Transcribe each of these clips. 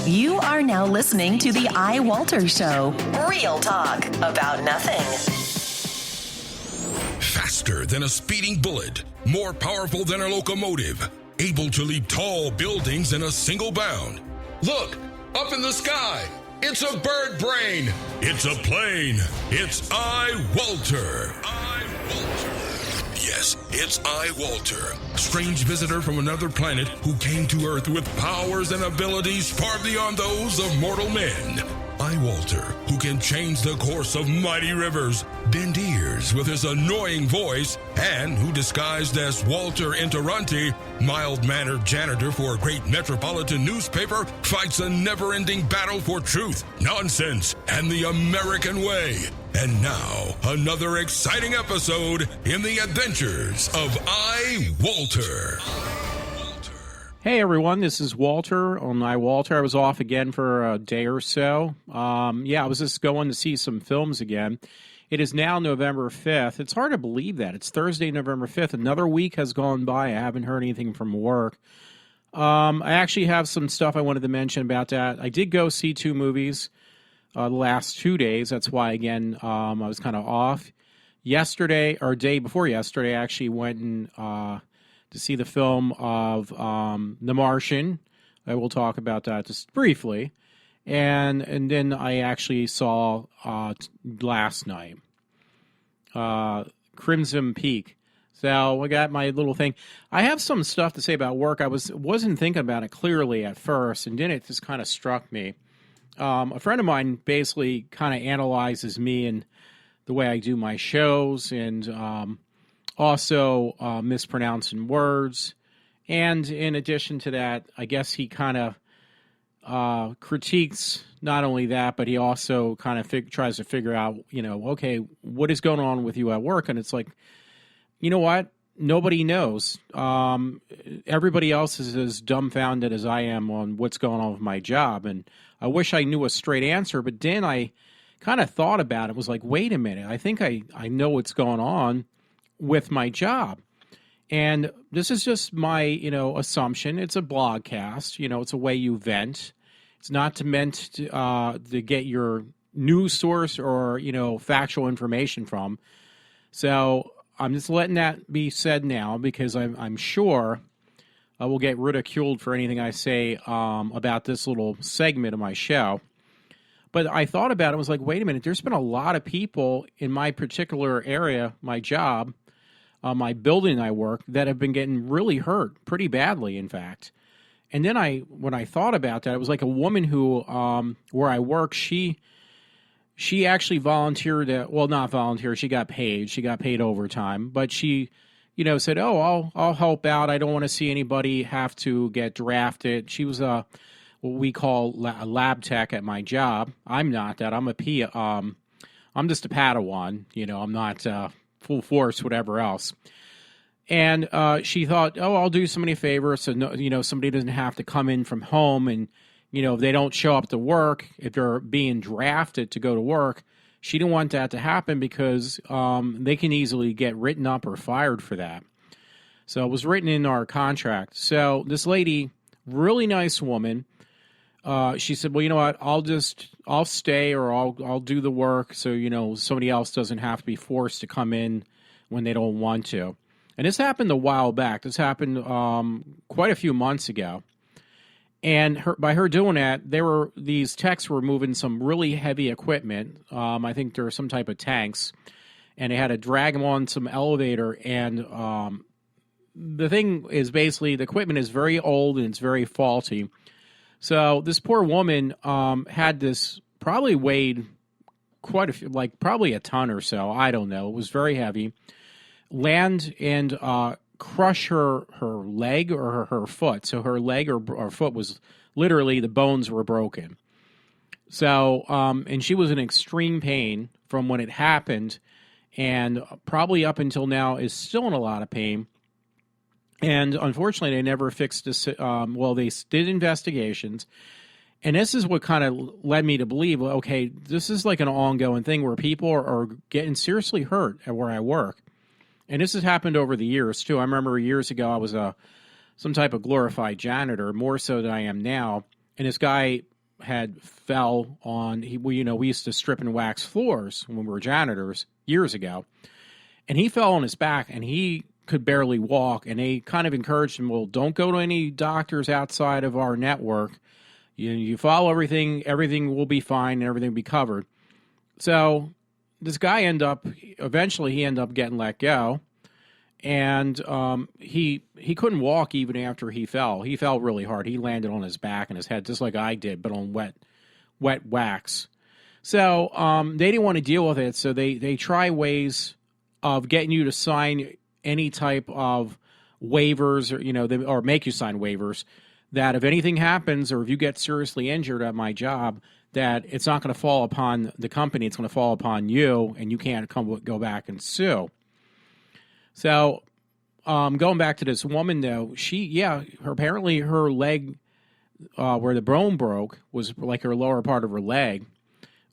You are now listening to the iWalter Show. Real talk about nothing. Faster than a speeding bullet, more powerful than a locomotive, able to leap tall buildings in a single bound. Look, up in the sky, it's a bird brain, it's a plane, it's iWalter. Yes, it's iWalter, strange visitor from another planet who came to Earth with powers and abilities far beyond those of mortal men. iWalter, who can change the course of mighty rivers, bend ears with his annoying voice, and who, disguised as Walter Interranti, mild-mannered janitor for a great metropolitan newspaper, fights a never-ending battle for truth, nonsense, and the American way. And now, another exciting episode in the adventures of iWalter. Hey everyone, this is Walter on iWalter. I was off again for a day or so. I was just going to see some films again. It is now November 5th. It's hard to believe that. It's Thursday, November 5th. Another week has gone by. I haven't heard anything from work. I actually have some stuff I wanted to mention about that. I did go see two movies the last 2 days. That's why, again, I was kind of off. Yesterday, or day before yesterday, I actually went and to see the film of The Martian. I will talk about that just briefly. And then I actually saw last night Crimson Peak. So I got my little thing. I have some stuff to say about work. I wasn't thinking about it clearly at first, and then it just kind of struck me. A friend of mine basically kind of analyzes me and the way I do my shows, and also mispronouncing words. And in addition to that, I guess he kind of critiques not only that, but he also kind of tries to figure out, okay, what is going on with you at work? And it's like, you know what? Nobody knows. Everybody else is as dumbfounded as I am on what's going on with my job. And I wish I knew a straight answer, but then I kind of thought about it. Was like, wait a minute. I think I know what's going on with my job. And this is just my, assumption. It's a blogcast. It's a way you vent. It's not meant to get your news source or, factual information from. So I'm just letting that be said now, because I'm sure I will get ridiculed for anything I say about this little segment of my show. But I thought about it. I was like, wait a minute. There's been a lot of people in my particular area, my job, my building I work, that have been getting really hurt, pretty badly, in fact. And then when I thought about that, it was like a woman who, where I work, she actually volunteered. Not volunteer. She got paid. She got paid overtime. But she, said, "Oh, I'll help out. I don't want to see anybody have to get drafted." She was what we call a lab tech at my job. I'm not that. I'm I'm just a Padawan. I'm not full force, whatever else. And she thought, I'll do somebody a favor, so no, somebody doesn't have to come in from home, and if they don't show up to work, if they're being drafted to go to work. She didn't want that to happen because they can easily get written up or fired for that. So it was written in our contract. So this lady, really nice woman, she said, well, you know what, I'll stay, or I'll do the work so, somebody else doesn't have to be forced to come in when they don't want to. And this happened a while back. This happened quite a few months ago. And by her doing that, these techs were moving some really heavy equipment. I think there were some type of tanks, and they had to drag them on some elevator. And the thing is, basically, the equipment is very old and it's very faulty. So this poor woman had this, probably weighed quite a few, like probably a ton or so. I don't know. It was very heavy. Land and crush her leg or her foot. So her leg or foot was literally, the bones were broken. So, and she was in extreme pain from when it happened, and probably up until now is still in a lot of pain. And unfortunately, they never fixed this. They did investigations. And this is what kind of led me to believe, okay, this is like an ongoing thing where people are getting seriously hurt at where I work. And this has happened over the years, too. I remember years ago I was some type of glorified janitor, more so than I am now. And this guy had fell on. We used to strip and wax floors when we were janitors years ago, and he fell on his back and he could barely walk. And they kind of encouraged him, well, don't go to any doctors outside of our network. You follow everything will be fine and everything will be covered. So this guy eventually he ended up getting let go. And he couldn't walk even after he fell. He fell really hard. He landed on his back and his head, just like I did, but on wet wax. So they didn't want to deal with it. So they try ways of getting you to sign any type of waivers, or make you sign waivers that if anything happens or if you get seriously injured at my job, that it's not going to fall upon the company. It's going to fall upon you, and you can't go back and sue. So, going back to this woman, though, apparently her leg, where the bone broke, was like her lower part of her leg,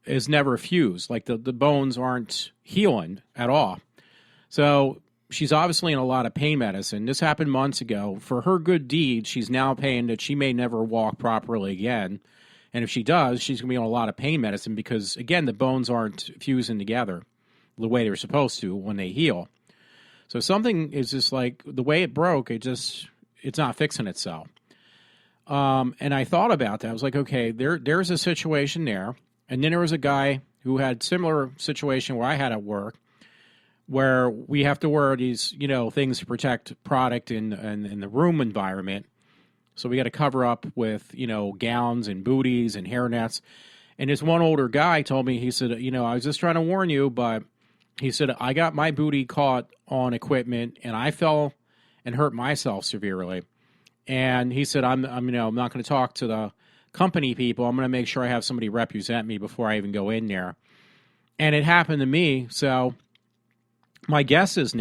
is never fused. Like the bones aren't healing at all. So she's obviously in a lot of pain medicine. This happened months ago. For her good deed, she's now paying that she may never walk properly again. And if she does, she's going to be on a lot of pain medicine because, again, the bones aren't fusing together the way they're supposed to when they heal. So something is just like the way it broke, it's not fixing itself. And I thought about that. I was like, okay, there's a situation there. And then there was a guy who had similar situation where I had at work where we have to wear these, things to protect product in the room environment. So we got to cover up with, gowns and booties and hairnets. And this one older guy told me, he said, I was just trying to warn you, but he said, I got my booty caught on equipment and I fell and hurt myself severely. And he said, I'm not going to talk to the company people. I'm going to make sure I have somebody represent me before I even go in there. And it happened to me. So my guess is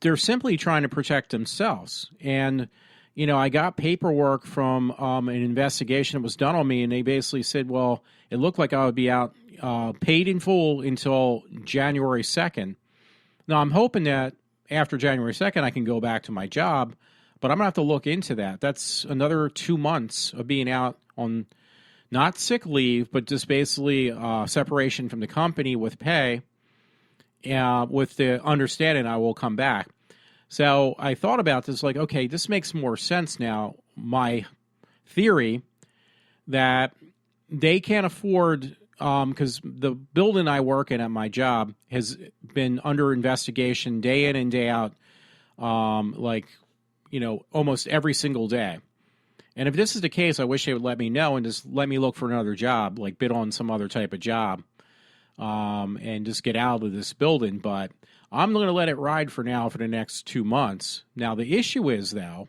they're simply trying to protect themselves. And, I got paperwork from an investigation that was done on me, and they basically said, well, it looked like I would be out paid in full until January 2nd. Now, I'm hoping that after January 2nd, I can go back to my job, but I'm going to have to look into that. That's another 2 months of being out on not sick leave, but just basically separation from the company with pay, with the understanding I will come back. So I thought about this, like, okay, this makes more sense now. My theory that they can't afford, because the building I work in at my job has been under investigation day in and day out, almost every single day. And if this is the case, I wish they would let me know and just let me look for another job, like bid on some other type of job, and just get out of this building. But I'm going to let it ride for now for the next 2 months. Now, the issue is, though,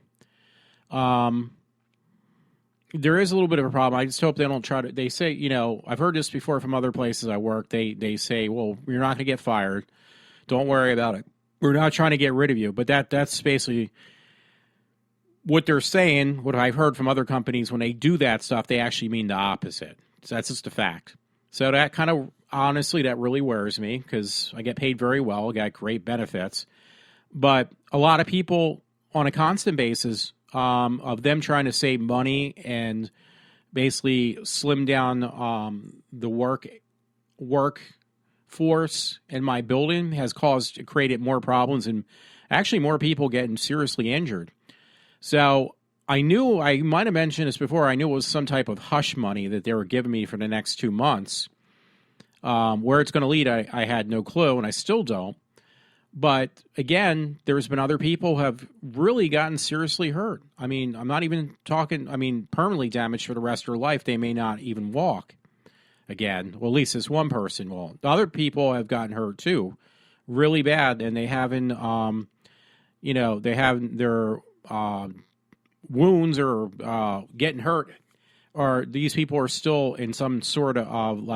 there is a little bit of a problem. I just hope they don't try to, they say, I've heard this before from other places I work. They say, well, you're not going to get fired. Don't worry about it. We're not trying to get rid of you. But that's basically what they're saying. What I've heard from other companies, when they do that stuff, they actually mean the opposite. So that's just a fact. So that kind of, honestly, that really worries me because I get paid very well. I got great benefits. But a lot of people on a constant basis of them trying to save money and basically slim down the workforce in my building has created more problems and actually more people getting seriously injured. So I might have mentioned this before, I knew it was some type of hush money that they were giving me for the next 2 months. Where it's going to lead, I had no clue, and I still don't. But again, there's been other people who have really gotten seriously hurt. I mean, I'm not even talking, permanently damaged for the rest of their life. They may not even walk again. Well, at least this one person will. The other people have gotten hurt too, really bad, and they haven't, they haven't, their wounds or getting hurt, or these people are still in some sort of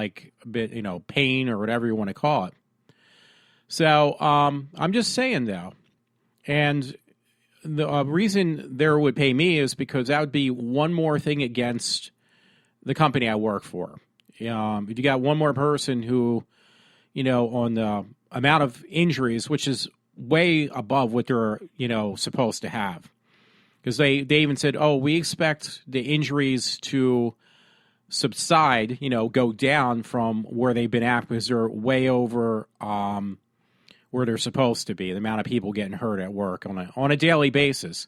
pain or whatever you want to call it. So I'm just saying, though, and the reason they would pay me is because that would be one more thing against the company I work for. If you got one more person who, on the amount of injuries, which is way above what they're, supposed to have. because they even said, oh, we expect the injuries to subside, go down from where they've been at because they're way over where they're supposed to be, the amount of people getting hurt at work on a daily basis.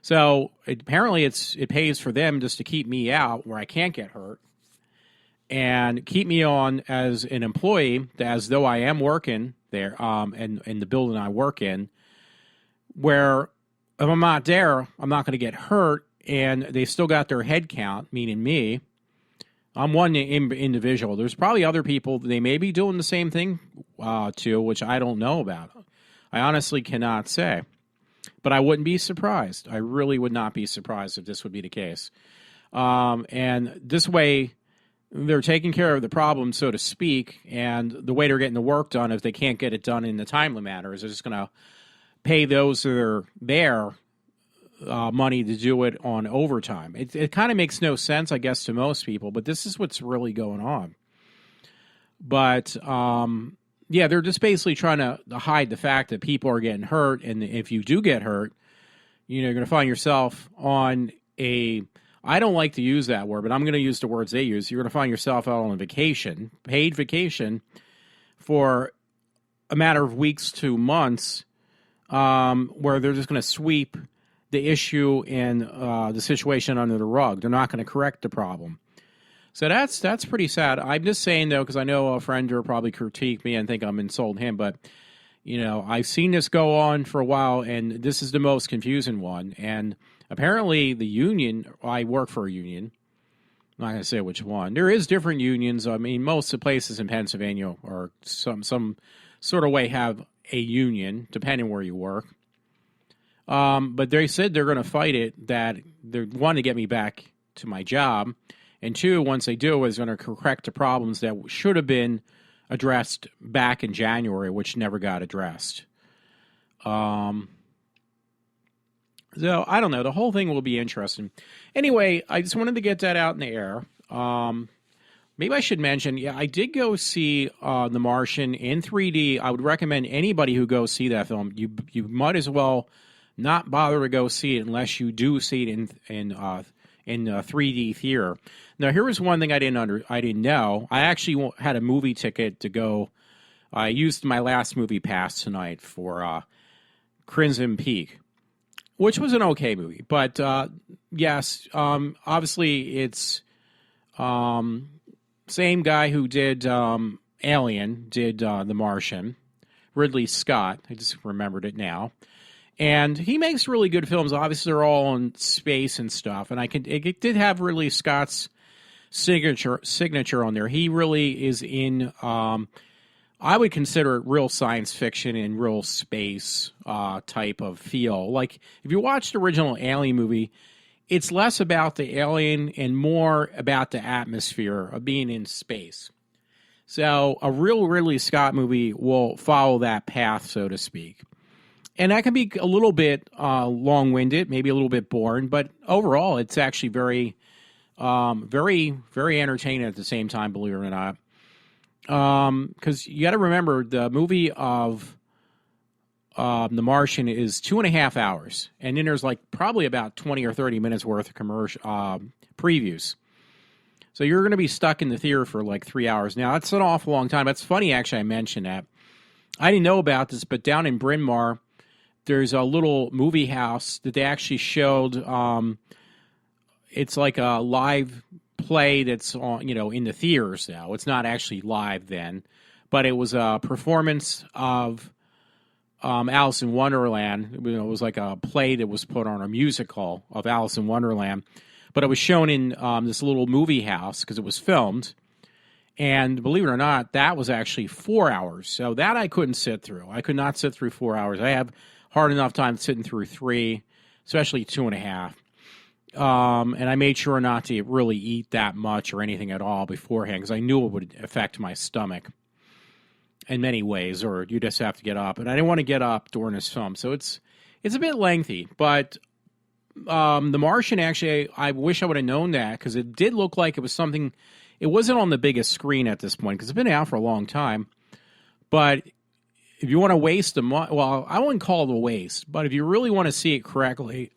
So apparently it pays for them just to keep me out where I can't get hurt and keep me on as an employee as though I am working there in the building I work in, where if I'm not there, I'm not going to get hurt, and they still got their head count, meaning me. I'm one individual. There's probably other people they may be doing the same thing to, which I don't know about. I honestly cannot say. But I wouldn't be surprised. I really would not be surprised if this would be the case. And this way, they're taking care of the problem, so to speak, and the way they're getting the work done, if they can't get it done in the timely manner, is they're just going to pay those that are there money to do it on overtime. It kind of makes no sense, I guess, to most people, but this is what's really going on. But, yeah, they're just basically trying to hide the fact that people are getting hurt, and if you do get hurt, you're going to find yourself on a... I don't like to use that word, but I'm going to use the words they use. You're going to find yourself out on a vacation, paid vacation, for a matter of weeks to months, where they're just going to sweep the issue and the situation under the rug. They're not going to correct the problem. So that's pretty sad. I'm just saying, though, because I know a friend will probably critique me and think I'm insulting him, but, I've seen this go on for a while, and this is the most confusing one. And apparently the union, I work for a union, I'm not going to say which one. There is different unions. I mean, most of the places in Pennsylvania or some sort of way have a union, depending where you work. But they said they're going to fight it, that they want to get me back to my job. And two, once they do, is going to correct the problems that should have been addressed back in January, which never got addressed. So, I don't know. The whole thing will be interesting. Anyway, I just wanted to get that out in the air. Maybe I should mention, I did go see The Martian in 3D. I would recommend anybody who goes see that film, you might as well not bother to go see it unless you do see it in 3D theater. Now, here was one thing I didn't know. I actually had a movie ticket to go. I used my last movie pass tonight for Crimson Peak, which was an okay movie. But, yes, obviously it's same guy who did Alien, did The Martian, Ridley Scott. I just remembered it now. And he makes really good films. Obviously, they're all in space and stuff. And it did have Ridley Scott's signature on there. He really is in, I would consider it real science fiction and real space type of feel. Like, if you watch the original Alien movie, it's less about the alien and more about the atmosphere of being in space. So a real Ridley Scott movie will follow that path, so to speak. And that can be a little bit long-winded, maybe a little bit boring, but overall it's actually very, very, very entertaining at the same time, believe it or not. Because you got to remember, the movie of The Martian is 2.5 hours, and then there's like probably about 20 or 30 minutes worth of commercial previews. So you're going to be stuck in the theater for like 3 hours. Now, that's an awful long time. That's funny, actually, I mentioned that. I didn't know about this, but down in Bryn Mawr, there's a little movie house that they actually showed. It's like a live play that's on, in the theaters now. It's not actually live then, but it was a performance of Alice in Wonderland. It was like a play that was put on, a musical of Alice in Wonderland, but it was shown in this little movie house because it was filmed. And believe it or not, that was actually 4 hours. So that I couldn't sit through. I could not sit through 4 hours. I have hard enough time sitting through 3, especially 2.5. And I made sure not to really eat that much or anything at all beforehand because I knew it would affect my stomach in many ways, or you just have to get up. And I didn't want to get up during this film. So it's a bit lengthy. But The Martian, actually, I wish I would have known that because it did look like it was something. It wasn't on the biggest screen at this point because it's been out for a long time. But if you want to waste the money, well, I wouldn't call it a waste. But if you really want to see it correctly,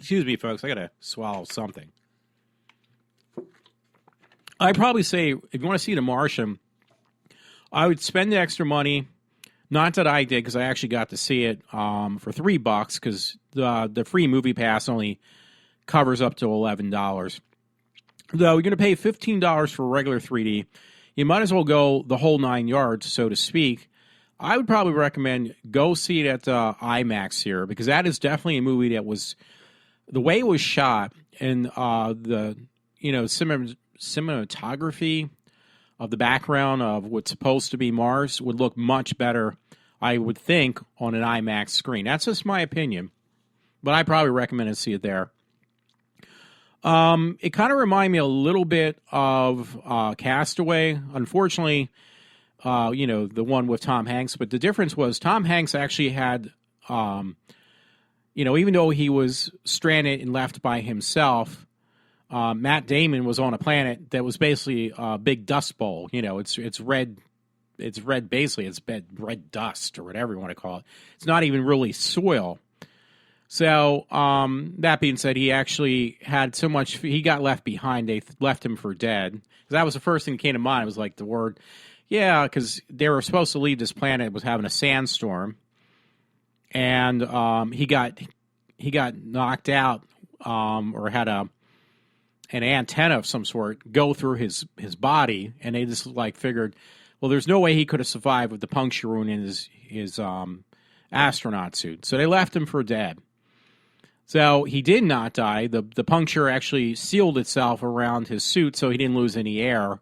Excuse me, folks. I got to swallow something. I'd probably say, if you want to see The Martian, I would spend the extra money. Not that I did, because I actually got to see it for $3, because the free movie pass only covers up to $11. Though you're going to pay $15 for regular 3D, you might as well go the whole 9 yards, so to speak. I would probably recommend go see it at IMAX here, because that is definitely a movie that was, the way it was shot and the cinematography of the background of what's supposed to be Mars would look much better, I would think, on an IMAX screen. That's just my opinion, but I probably recommend to see it there. It kind of reminded me a little bit of Castaway. Unfortunately, the one with Tom Hanks, but the difference was Tom Hanks actually had, even though he was stranded and left by himself, Matt Damon was on a planet that was basically a big dust bowl. It's red. It's red, basically. It's red dust or whatever you want to call it. It's not even really soil. So that being said, he actually had so much. He got left behind. They left him for dead. That was the first thing that came to mind. It was like the word, yeah, because they were supposed to leave this planet. It was having a sandstorm, and he got knocked out or had an antenna of some sort go through his body, and they just figured, well, there's no way he could have survived with the puncture wound in his astronaut suit. So they left him for dead. So he did not die. The puncture actually sealed itself around his suit, so he didn't lose any air.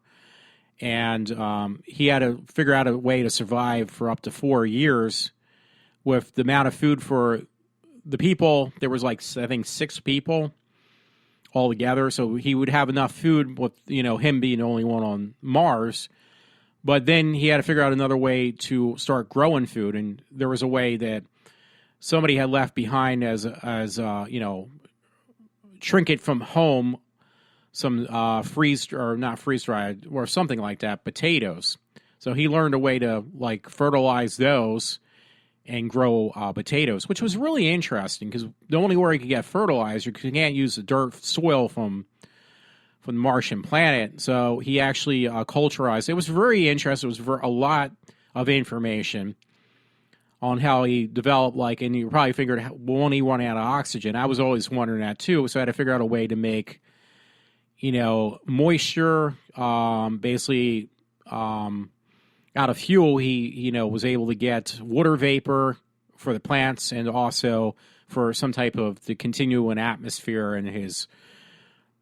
And he had to figure out a way to survive for up to 4 years with the amount of food for the people. There was I think 6 people altogether, so he would have enough food with him being the only one on Mars. But then he had to figure out another way to start growing food, and there was a way that somebody had left behind as trinket from home, some not freeze dried or something like that, potatoes. So he learned a way to fertilize those and grow potatoes, which was really interesting, because the only way you could get fertilizer, because you can't use the dirt soil from the Martian planet. So he actually culturized. It was very interesting. It was a lot of information on how he developed, and you probably figured, won't he run out of oxygen? I was always wondering that too. So I had to figure out a way to make, moisture, basically, out of fuel. He was able to get water vapor for the plants, and also for some type of the continuing atmosphere in his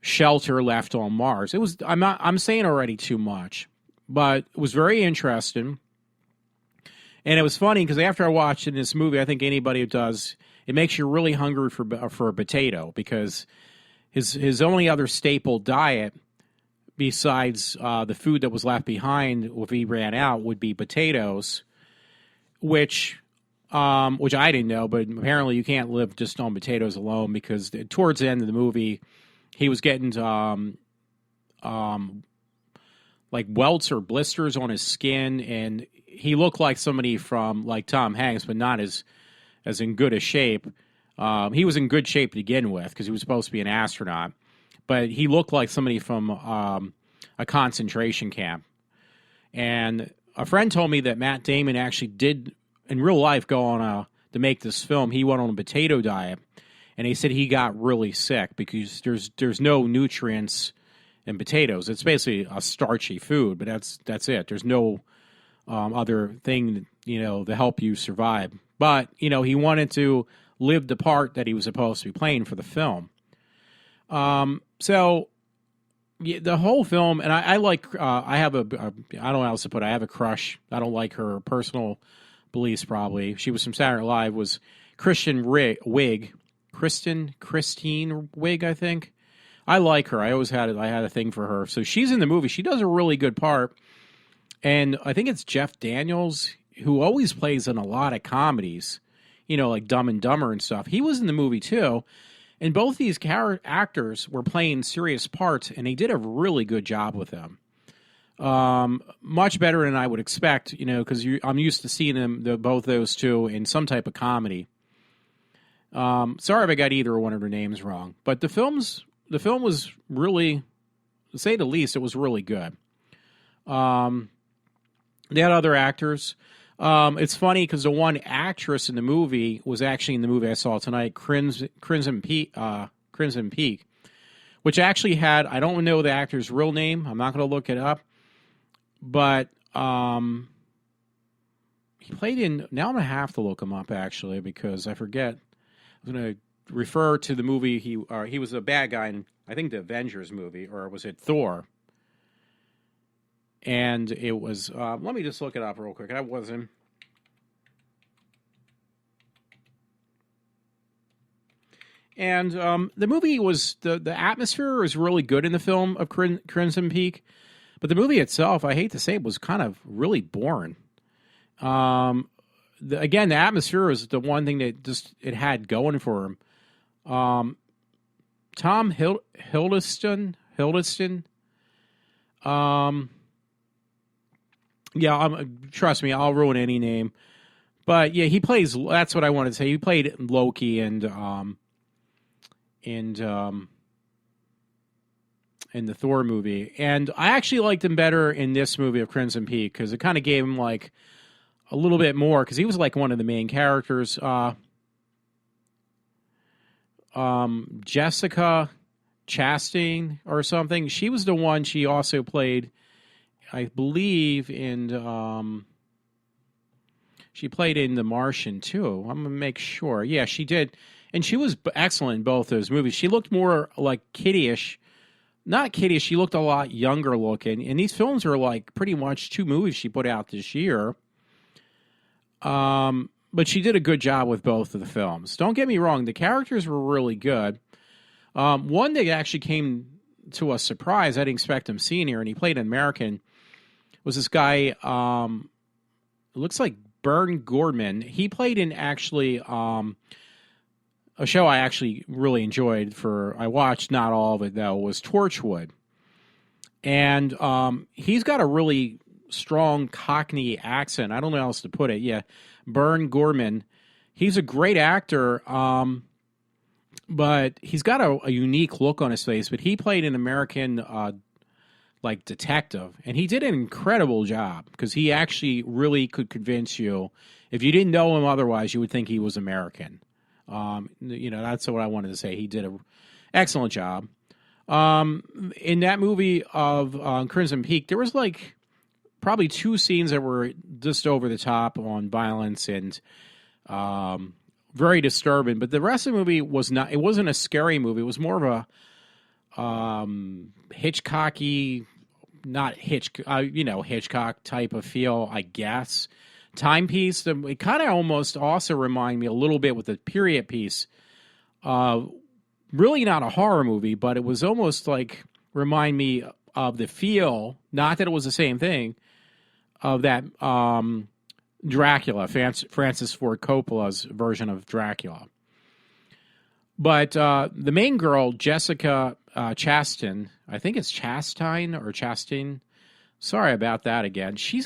shelter left on Mars. I'm saying already too much, but it was very interesting. And it was funny because after I watched this movie, I think anybody who does, it makes you really hungry for a potato, because his only other staple diet besides the food that was left behind if he ran out would be potatoes, which I didn't know, but apparently you can't live just on potatoes alone, because towards the end of the movie, he was getting welts or blisters on his skin, and he looked like somebody from Tom Hanks, but not as in good a shape. He was in good shape to begin with, because he was supposed to be an astronaut, but he looked like somebody from a concentration camp. And a friend told me that Matt Damon actually did in real life go on to make this film. He went on a potato diet, and he said he got really sick because there's no nutrients in potatoes. It's basically a starchy food, but that's it. There's no other thing to help you survive. But he wanted to live the part that he was supposed to be playing for the film. So the whole film, and I have I don't know how else to put it. I have a crush. I don't like her personal beliefs. Probably she was from Saturday Night Live. Was Christine Wiig, I think. I like her. I had a thing for her. So she's in the movie. She does a really good part. And I think it's Jeff Daniels, who always plays in a lot of comedies, like Dumb and Dumber and stuff. He was in the movie too. And both these actors were playing serious parts, and they did a really good job with them. Much better than I would expect, because I'm used to seeing both those two in some type of comedy. Sorry if I got either one of their names wrong, but the film was really, to say the least, it was really good. They had other actors. It's funny because the one actress in the movie was actually in the movie I saw tonight, Crimson Peak, which actually had, I don't know the actor's real name. I'm not going to look it up, but he played in. Now I'm going to have to look him up actually because I forget. I'm going to refer to the movie he was a bad guy in, I think, the Avengers movie, or was it Thor? And it was, let me just look it up real quick. I wasn't. And the movie was, the atmosphere was really good in the film of Crimson Peak. But the movie itself, I hate to say it, was kind of really boring. Again, the atmosphere was the one thing that just, it had going for him. Tom Hiddleston. Yeah, trust me, I'll ruin any name. But yeah, he plays. That's what I wanted to say. He played Loki in the Thor movie, and I actually liked him better in this movie of Crimson Peak because it kind of gave him like a little bit more because he was like one of the main characters. Jessica Chastain or something. She was the one. She also played, I believe, she played in The Martian, too. I'm going to make sure. Yeah, she did. And she was excellent in both those movies. She looked more like kiddie-ish. Not kiddie-ish, she looked a lot younger looking. And these films are like pretty much 2 movies she put out this year. But she did a good job with both of the films. Don't get me wrong, the characters were really good. One that actually came to a surprise, I didn't expect him seeing here, and he played an American, was this guy, it looks like Bern Gorman. He played in actually a show I actually really enjoyed I watched not all of it though, was Torchwood. And he's got a really strong Cockney accent. I don't know how else to put it. Yeah, Bern Gorman. He's a great actor, but he's got a unique look on his face. But he played an American like detective, and he did an incredible job because he actually really could convince you. If you didn't know him otherwise, you would think he was American. That's what I wanted to say. He did an excellent job. In that movie of Crimson Peak, there was like probably 2 scenes that were just over the top on violence and very disturbing. But the rest of the movie was not. It wasn't a scary movie. It was more of a Hitchcocky, not Hitchcock type of feel, I guess. Timepiece. It kind of almost also reminded me a little bit with the period piece. Really not a horror movie, but it was almost like remind me of the feel. Not that it was the same thing of that Dracula, Francis Ford Coppola's version of Dracula. But the main girl, Jessica Chastain, I think it's Chastain. Sorry about that again. She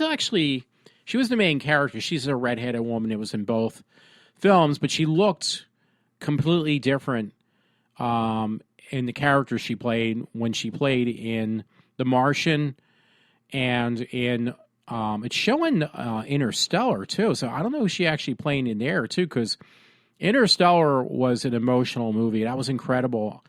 was the main character. She's a redheaded woman. It was in both films, but she looked completely different in the character she played when she played in The Martian and in it's showing Interstellar too. So I don't know if she actually playing in there too, because Interstellar was an emotional movie. That was incredible.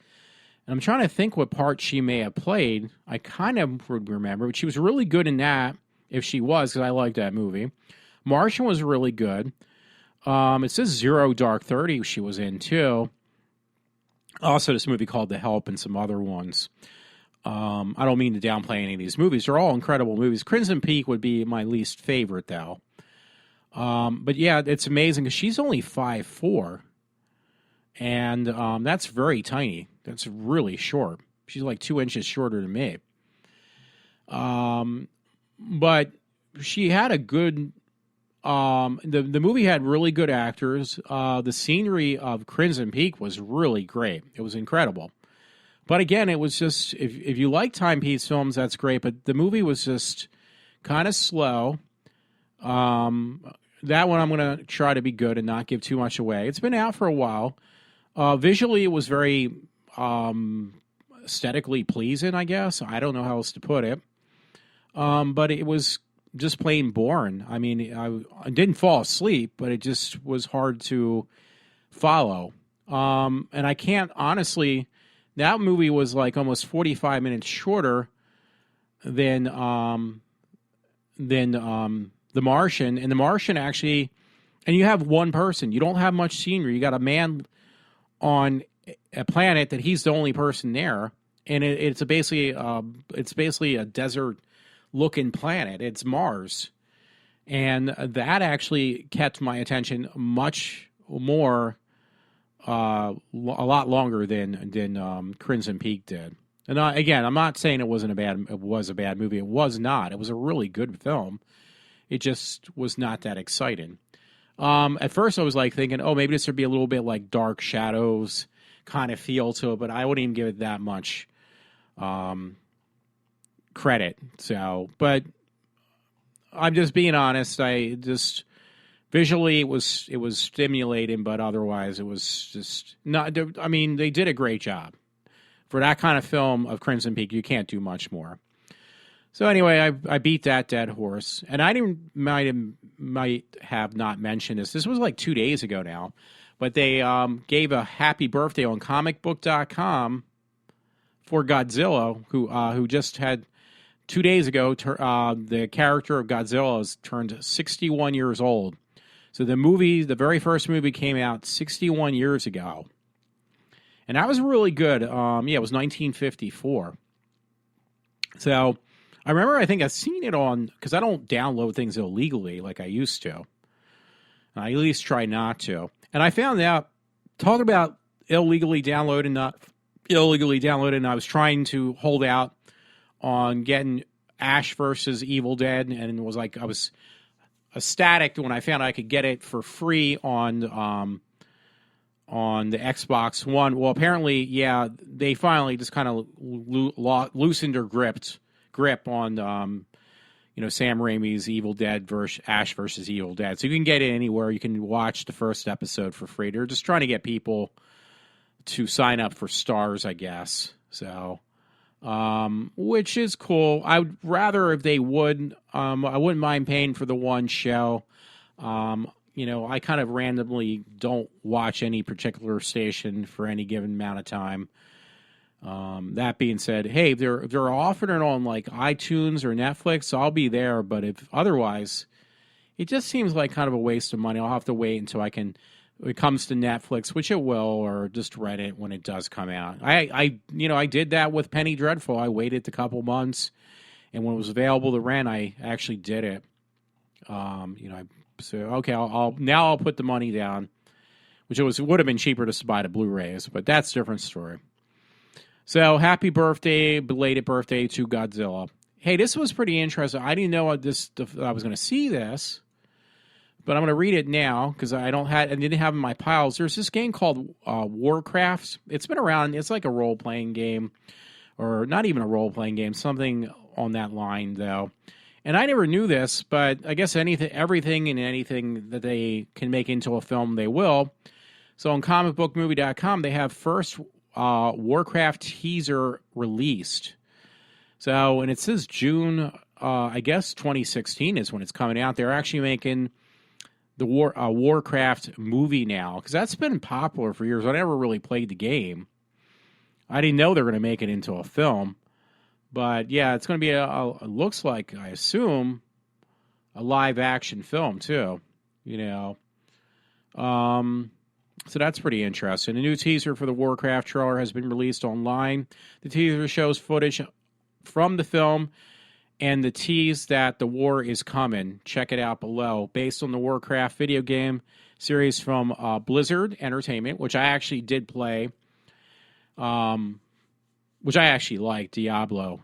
And I'm trying to think what part she may have played. I kind of would remember, but she was really good in that, if she was, because I liked that movie. Martian was really good. It says Zero Dark 30 she was in, too. Also, this movie called The Help and some other ones. I don't mean to downplay any of these movies. They're all incredible movies. Crimson Peak would be my least favorite, though. But yeah, it's amazing because she's only 5'4", and that's very tiny. That's really short. She's like 2 inches shorter than me. But she had a good. The movie had really good actors. The scenery of Crimson Peak was really great. It was incredible. But again, it was just if you like timepiece films, that's great. But the movie was just kind of slow. that one I'm going to try to be good and not give too much away. It's been out for a while. Visually, it was very aesthetically pleasing, I guess. I don't know how else to put it. But it was just plain boring. I mean, I didn't fall asleep, but it just was hard to follow. And I can't, honestly, that movie was like almost 45 minutes shorter than The Martian. And The Martian actually, and you have one person. You don't have much scenery. You got a man on a planet that he's the only person there. And it's basically a desert-looking planet. It's Mars. And that actually kept my attention much more, a lot longer than Crimson Peak did. And again, I'm not saying it was a bad movie. It was not. It was a really good film. It just was not that exciting. At first, I was like thinking, oh, maybe this would be a little bit like Dark Shadows kind of feel to it, but I wouldn't even give it that much credit. So, but I'm just being honest. I just visually it was stimulating, but otherwise it was just not. I mean, they did a great job for that kind of film of Crimson Peak. You can't do much more. So anyway, I beat that dead horse, and I might have not mentioned this. This was like 2 days ago now, but they gave a happy birthday on comicbook.com for Godzilla, who just had 2 days ago. The character of Godzilla has turned 61 years old. So the very first movie came out 61 years ago, and that was really good. It was 1954. So I remember, I think I've seen it on, because I don't download things illegally like I used to. I at least try not to. And I found out, talk about illegally downloading, not illegally downloading, I was trying to hold out on getting Ash versus Evil Dead, and it was like, I was ecstatic when I found I could get it for free on the Xbox One. Well, apparently, yeah, they finally just kind of loosened their grip on Sam Raimi's Evil Dead versus Ash versus Evil Dead. So you can get it anywhere. You can watch the first episode for free. They're just trying to get people to sign up for stars, I guess. So, which is cool. I would rather if they would. I wouldn't mind paying for the one show. I kind of randomly don't watch any particular station for any given amount of time. That being said, hey, they're offering it on like iTunes or Netflix, so I'll be there. But if otherwise, it just seems like kind of a waste of money. I'll have to wait until it comes to Netflix, which it will, or just rent it when it does come out. I did that with Penny Dreadful. I waited a couple months, and when it was available to rent, I actually did it. So okay, I'll put the money down, which it would have been cheaper to buy the Blu-rays, but that's a different story. So, happy birthday, belated birthday to Godzilla. Hey, this was pretty interesting. I didn't know I was going to see this, but I'm going to read it now because I didn't have it in my piles. There's this game called Warcraft. It's been around. It's like a role-playing game, or not even a role-playing game, something on that line, though. And I never knew this, but I guess everything and anything that they can make into a film, they will. So, on comicbookmovie.com, they have first Warcraft teaser released. So, and it says June, I guess 2016 is when it's coming out. They're actually making the Warcraft movie now, because that's been popular for years. I never really played the game. I didn't know they were going to make it into a film. But yeah, it's going to be it looks like, I assume, a live action film too, So that's pretty interesting. A new teaser for the Warcraft trailer has been released online. The teaser shows footage from the film and the tease that the war is coming. Check it out below. Based on the Warcraft video game series from Blizzard Entertainment, which I actually did play, which I actually like, Diablo.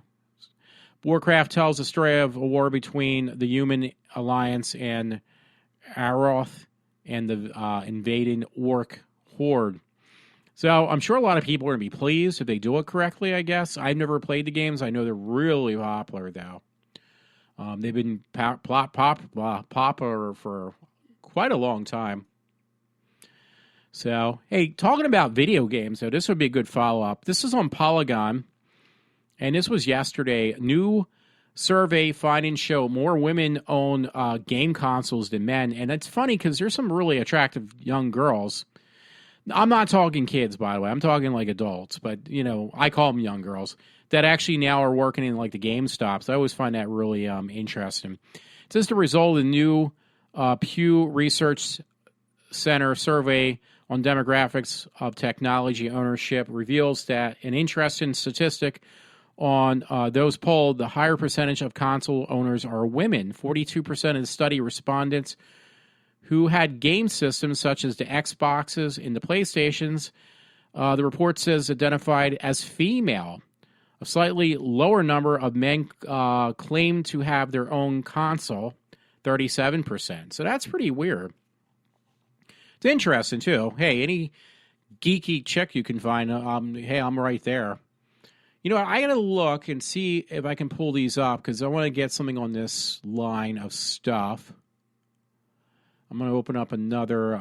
Warcraft tells the story of a war between the Human Alliance and Aroth and the invading orc horde. So I'm sure a lot of people are going to be pleased if they do it correctly, I guess. I've never played the games. I know they're really popular, though. They've been popular for quite a long time. So, hey, talking about video games, though, this would be a good follow-up. This is on Polygon, and this was yesterday. New survey findings show more women own game consoles than men. And it's funny because there's some really attractive young girls. I'm not talking kids, by the way. I'm talking like adults. But, I call them young girls that actually now are working in like the GameStops. I always find that really interesting. It's just a result of the new Pew Research Center survey on demographics of technology ownership reveals that an interesting statistic on those polled, the higher percentage of console owners are women. 42% of the study respondents who had game systems such as the Xboxes and the PlayStations, the report says identified as female. A slightly lower number of men claim to have their own console, 37%. So that's pretty weird. It's interesting, too. Hey, any geeky chick you can find, hey, I'm right there. You know what? I got to look and see if I can pull these up because I want to get something on this line of stuff. I'm going to open up another.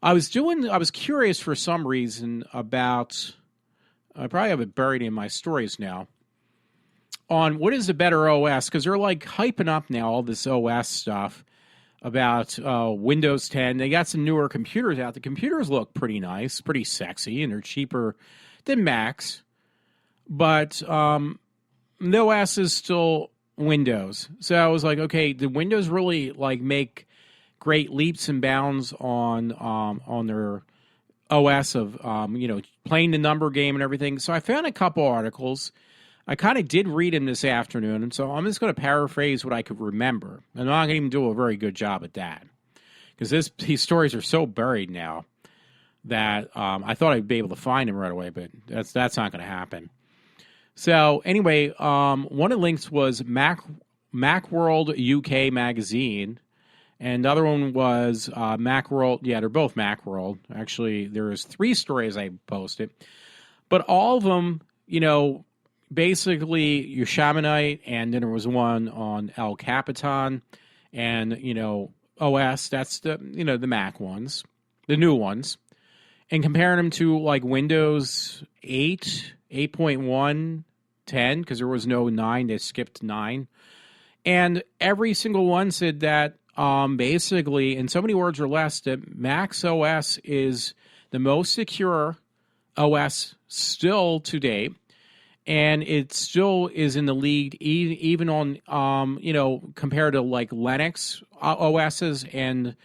I was curious for some reason about, I probably have it buried in my stories now, on what is the better OS, because they're like hyping up now all this OS stuff about Windows 10. They got some newer computers out. The computers look pretty nice, pretty sexy, and they're cheaper than Macs. But the OS is still Windows. So I was like, okay, did Windows really like make great leaps and bounds on their OS of playing the number game and everything? So I found a couple articles. I kind of did read them this afternoon, and so I'm just going to paraphrase what I could remember. And I'm not going to even do a very good job at that because these stories are so buried now that I thought I'd be able to find them right away, but that's not going to happen. So anyway, one of the links was Macworld UK magazine, and the other one was Macworld. Yeah, they're both Macworld. Actually, there's 3 stories I posted, but all of them, basically Yosemite, and then there was one on El Capitan, and OS. That's the the Mac ones, the new ones, and comparing them to like Windows 8, 8.1, 10, because there was no 9. They skipped 9, and every single one said that basically, in so many words or less, that Mac's OS is the most secure OS still to date. And it still is in the lead, even on, compared to like Linux OSs and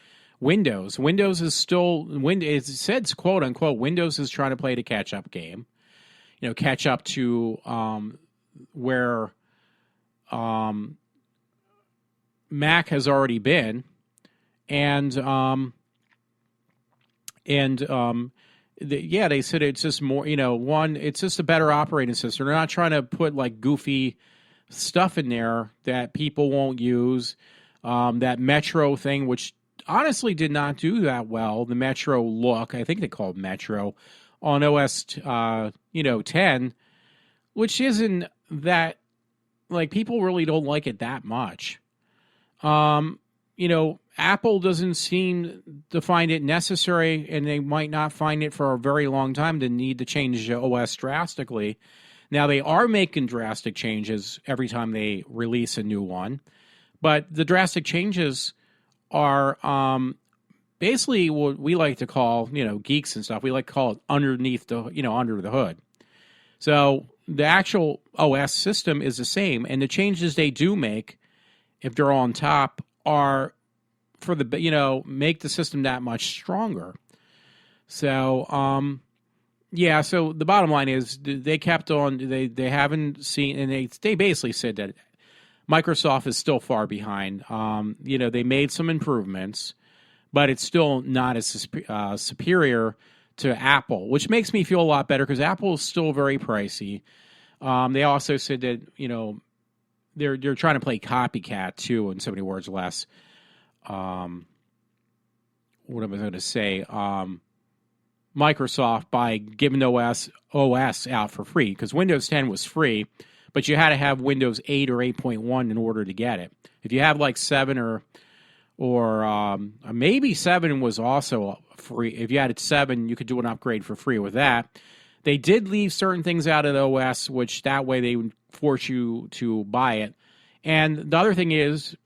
Windows. Windows is still, it says quote unquote, Windows is trying to play the catch up game, catch up to where Mac has already been, and they said it's just more, it's just a better operating system. They're not trying to put like goofy stuff in there that people won't use. That Metro thing, which honestly did not do that well. The Metro look, I think they called Metro on OS, 10, which isn't that, like, people really don't like it that much. Apple doesn't seem to find it necessary, and they might not find it for a very long time to need to change the OS drastically. Now, they are making drastic changes every time they release a new one, but the drastic changes are basically what we like to call, geeks and stuff, we like to call it underneath the, under the hood. So the actual OS system is the same, and the changes they do make, if they're on top, are for the, make the system that much stronger. So, so the bottom line is they kept on, they haven't seen, and they basically said that Microsoft is still far behind. They made some improvements, but it's still not as superior to Apple, which makes me feel a lot better because Apple is still very pricey. They also said that, they're trying to play copycat too, in so many words less. What am I going to say? Microsoft by giving OS out for free, because Windows 10 was free, but you had to have Windows 8 or 8.1 in order to get it. If you have like 7 or or maybe 7 was also free. If you had 7, you could do an upgrade for free with that. They did leave certain things out of the OS, which that way they would force you to buy it. And the other thing is,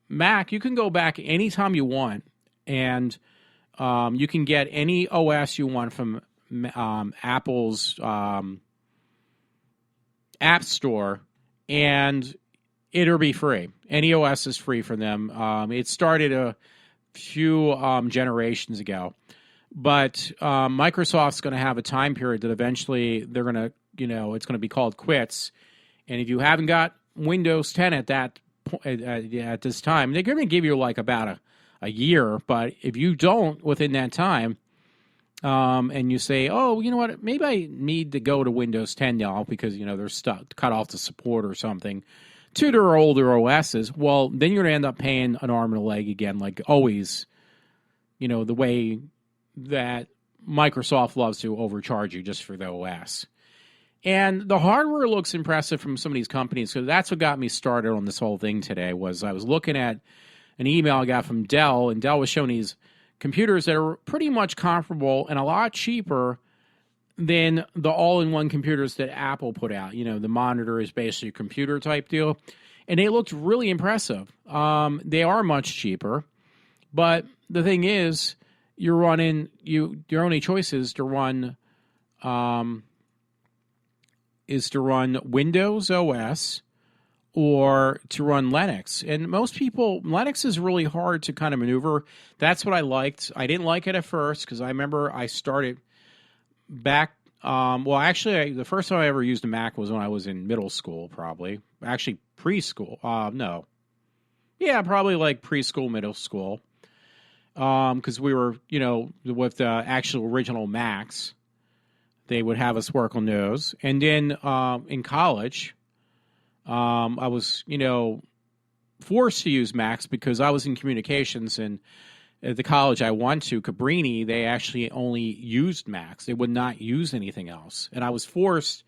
Mac, you can go back anytime you want, and you can get any OS you want from Apple's App Store, and it'll be free. Any OS is free for them. It started a few generations ago. But Microsoft's going to have a time period that eventually they're going to, it's going to be called quits. And if you haven't got Windows 10 at this time, they're going to give you like about a year. But if you don't within that time, and you say, oh, you know what, maybe I need to go to Windows 10 now because, they're stuck, cut off the support or something to their older OSs, well, then you're going to end up paying an arm and a leg again, like always, the way that Microsoft loves to overcharge you just for the OS. And the hardware looks impressive from some of these companies, so that's what got me started on this whole thing today. Was I was looking at an email I got from Dell, and Dell was showing these computers that are pretty much comparable and a lot cheaper than the all-in-one computers that Apple put out. The monitor is basically a computer type deal, and they looked really impressive. They are much cheaper, but the thing is, your only choice is to run Windows OS or to run Linux. And most people, Linux is really hard to kind of maneuver. That's what I liked. I didn't like it at first because I remember I started back. The first time I ever used a Mac was when I was in middle school, probably. Actually, preschool. No. Yeah, probably like preschool, middle school. Because we were, with the actual original Macs, they would have us work on those. And then in college, I was, forced to use Macs because I was in communications, and at the college I went to, Cabrini, they actually only used Macs. They would not use anything else. And I was forced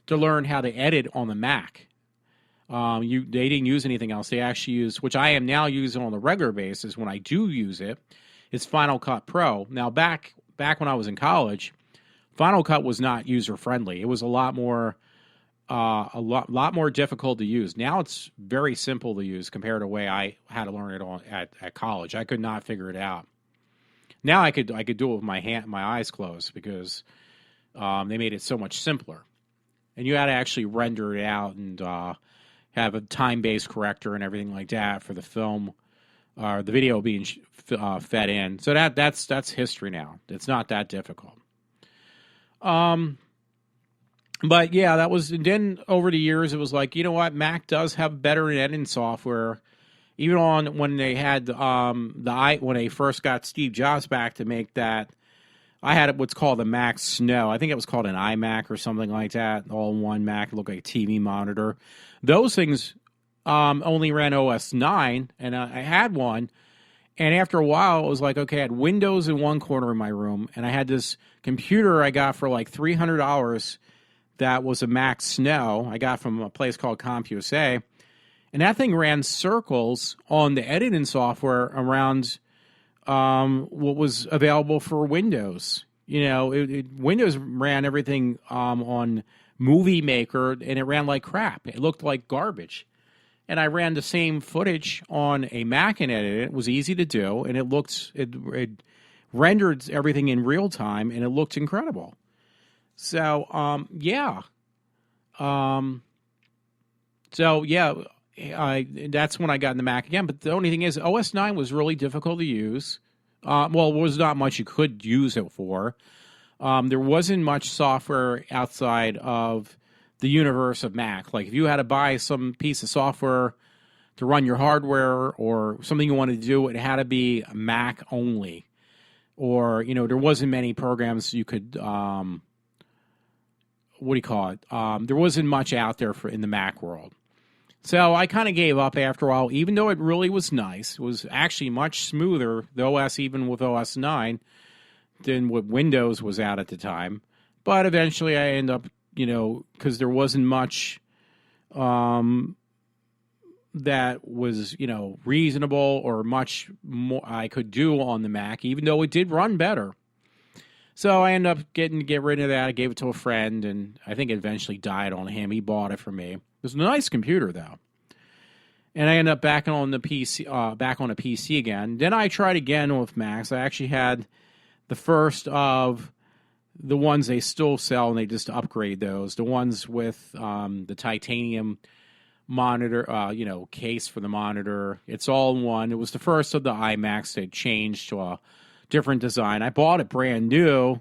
to learn how to edit on the Mac. They didn't use anything else. They actually used, which I am now using on a regular basis when I do use it, it's Final Cut Pro. Now, back when I was in college, Final Cut was not user friendly. It was a lot more difficult to use. Now it's very simple to use compared to the way I had to learn it at college. I could not figure it out. Now I could do it with my eyes closed because they made it so much simpler. And you had to actually render it out and have a time-based corrector and everything like that for the film or the video being fed in. So that's history now. It's not that difficult. But yeah, that was, and then over the years, it was like, you know what, Mac does have better editing software. Even on when they had when they first got Steve Jobs back to make that, I had what's called a Mac Snow. I think it was called an iMac or something like that. All-in-one Mac. It looked like a TV monitor. Those things only ran OS 9, and I had one. And after a while, it was like, okay, I had Windows in one corner of my room, and I had this computer I got for like $300 that was a Mac Snow I got from a place called CompUSA. And that thing ran circles on the editing software around what was available for Windows. Windows ran everything on Movie Maker, and it ran like crap. It looked like garbage. And I ran the same footage on a Mac and edited it. It was easy to do, and it rendered everything in real time, and it looked incredible. So, that's when I got in the Mac again. But the only thing is, OS 9 was really difficult to use. There was not much you could use it for. There wasn't much software outside of the universe of Mac. Like if you had to buy some piece of software to run your hardware or something you wanted to do, it had to be Mac only. Or, there wasn't many programs you could, there wasn't much out there in the Mac world. So I kind of gave up after a while, even though it really was nice. It was actually much smoother, the OS, even with OS 9, than what Windows was out at the time. But eventually I ended up, because there wasn't much that was, reasonable or much more I could do on the Mac, even though it did run better. So I ended up getting to get rid of that. I gave it to a friend, and I think it eventually died on him. He bought it for me. It was a nice computer, though. And I ended up back on a PC again. Then I tried again with Macs. I actually had the first of the ones they still sell, and they just upgrade those. The ones with the titanium monitor, case for the monitor. It's all in one. It was the first of the iMacs that changed to a different design. I bought it brand new.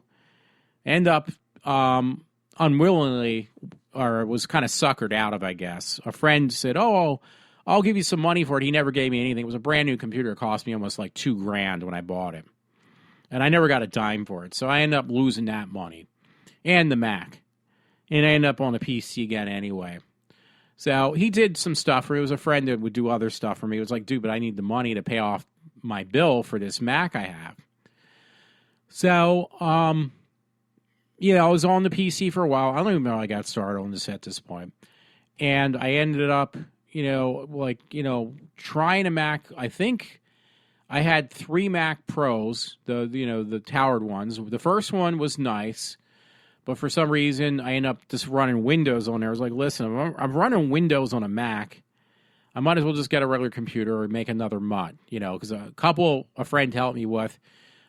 End up unwillingly, or was kind of suckered out of, I guess. A friend said, "Oh, I'll give you some money for it." He never gave me anything. It was a brand new computer. It cost me almost like $2,000 when I bought it. And I never got a dime for it. So I ended up losing that money. And the Mac. And I ended up on the PC again anyway. So he did some stuff for me. It was a friend that would do other stuff for me. It was like, dude, but I need the money to pay off my bill for this Mac I have. So, I was on the PC for a while. I don't even know how I got started on this at this point. And I ended up, trying a Mac. I think I had 3 Mac Pros, the towered ones. The first one was nice, but for some reason I ended up just running Windows on there. I was like, listen, I'm running Windows on a Mac. I might as well just get a regular computer or make another MUT, because a friend helped me with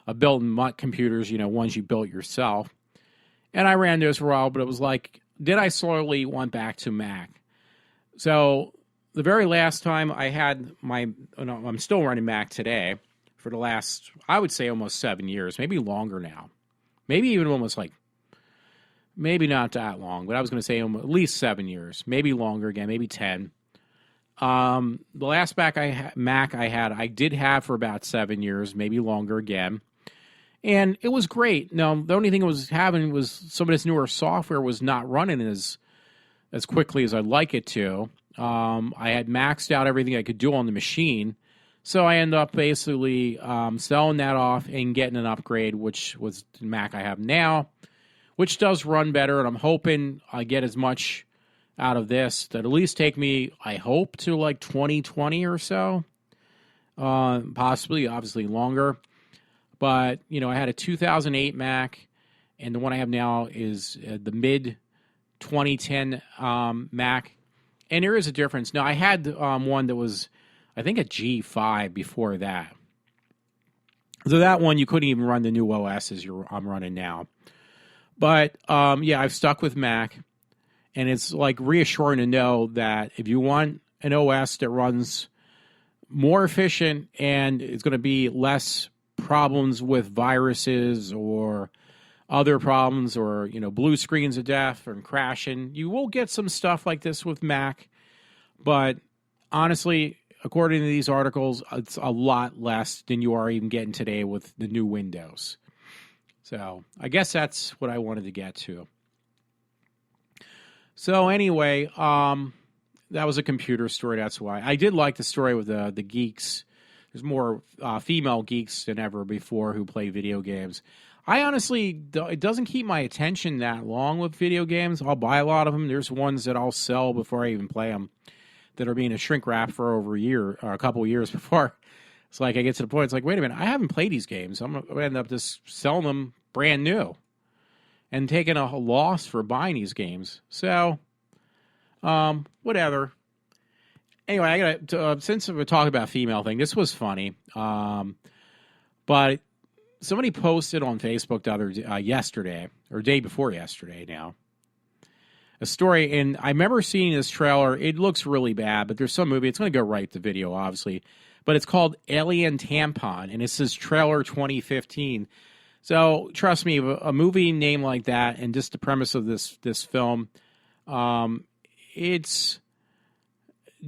a built-in MUT computers, ones you built yourself. And I ran those for a while, but it was like, then I slowly went back to Mac. So the very last time I had I'm still running Mac today for the last, I would say almost 7 years, maybe longer now. Maybe even almost maybe not that long, but I was going to say at least 7 years, maybe longer again, maybe 10. The last Mac I did have for about 7 years, maybe longer again. And it was great. Now, the only thing it was having was some of this newer software was not running as quickly as I'd like it to. I had maxed out everything I could do on the machine. So I ended up basically selling that off and getting an upgrade, which was the Mac I have now, which does run better. And I'm hoping I get as much out of this that at least take me, I hope, to like 2020 or so. Possibly, obviously longer. But, I had a 2008 Mac, and the one I have now is the mid-2010 Mac. And there is a difference. Now, I had one that was, I think, a G5 before that. So that one, you couldn't even run the new OS as I'm running now. But, I've stuck with Mac. And it's like reassuring to know that if you want an OS that runs more efficient and it's going to be less problems with viruses or other problems or, blue screens of death and crashing, you will get some stuff like this with Mac. But honestly, according to these articles, it's a lot less than you are even getting today with the new Windows. So I guess that's what I wanted to get to. So anyway, that was a computer story. That's why I did like the story with the geeks. There's more female geeks than ever before who play video games. I honestly, it doesn't keep my attention that long with video games. I'll buy a lot of them. There's ones that I'll sell before I even play them that are being a shrink wrap for over a year or a couple of years before. It's like I get to the point, it's like, wait a minute, I haven't played these games. I'm going to end up just selling them brand new and taking a loss for buying these games. So, whatever. Anyway, I got since we're talking about female thing, this was funny. But somebody posted on Facebook yesterday, or day before yesterday now, a story, and I remember seeing this trailer. It looks really bad, but there's some movie. It's going to go right to video, obviously. But it's called Alien Tampon, and it says trailer 2015. So, trust me, a movie named like that, and just the premise of this film, it's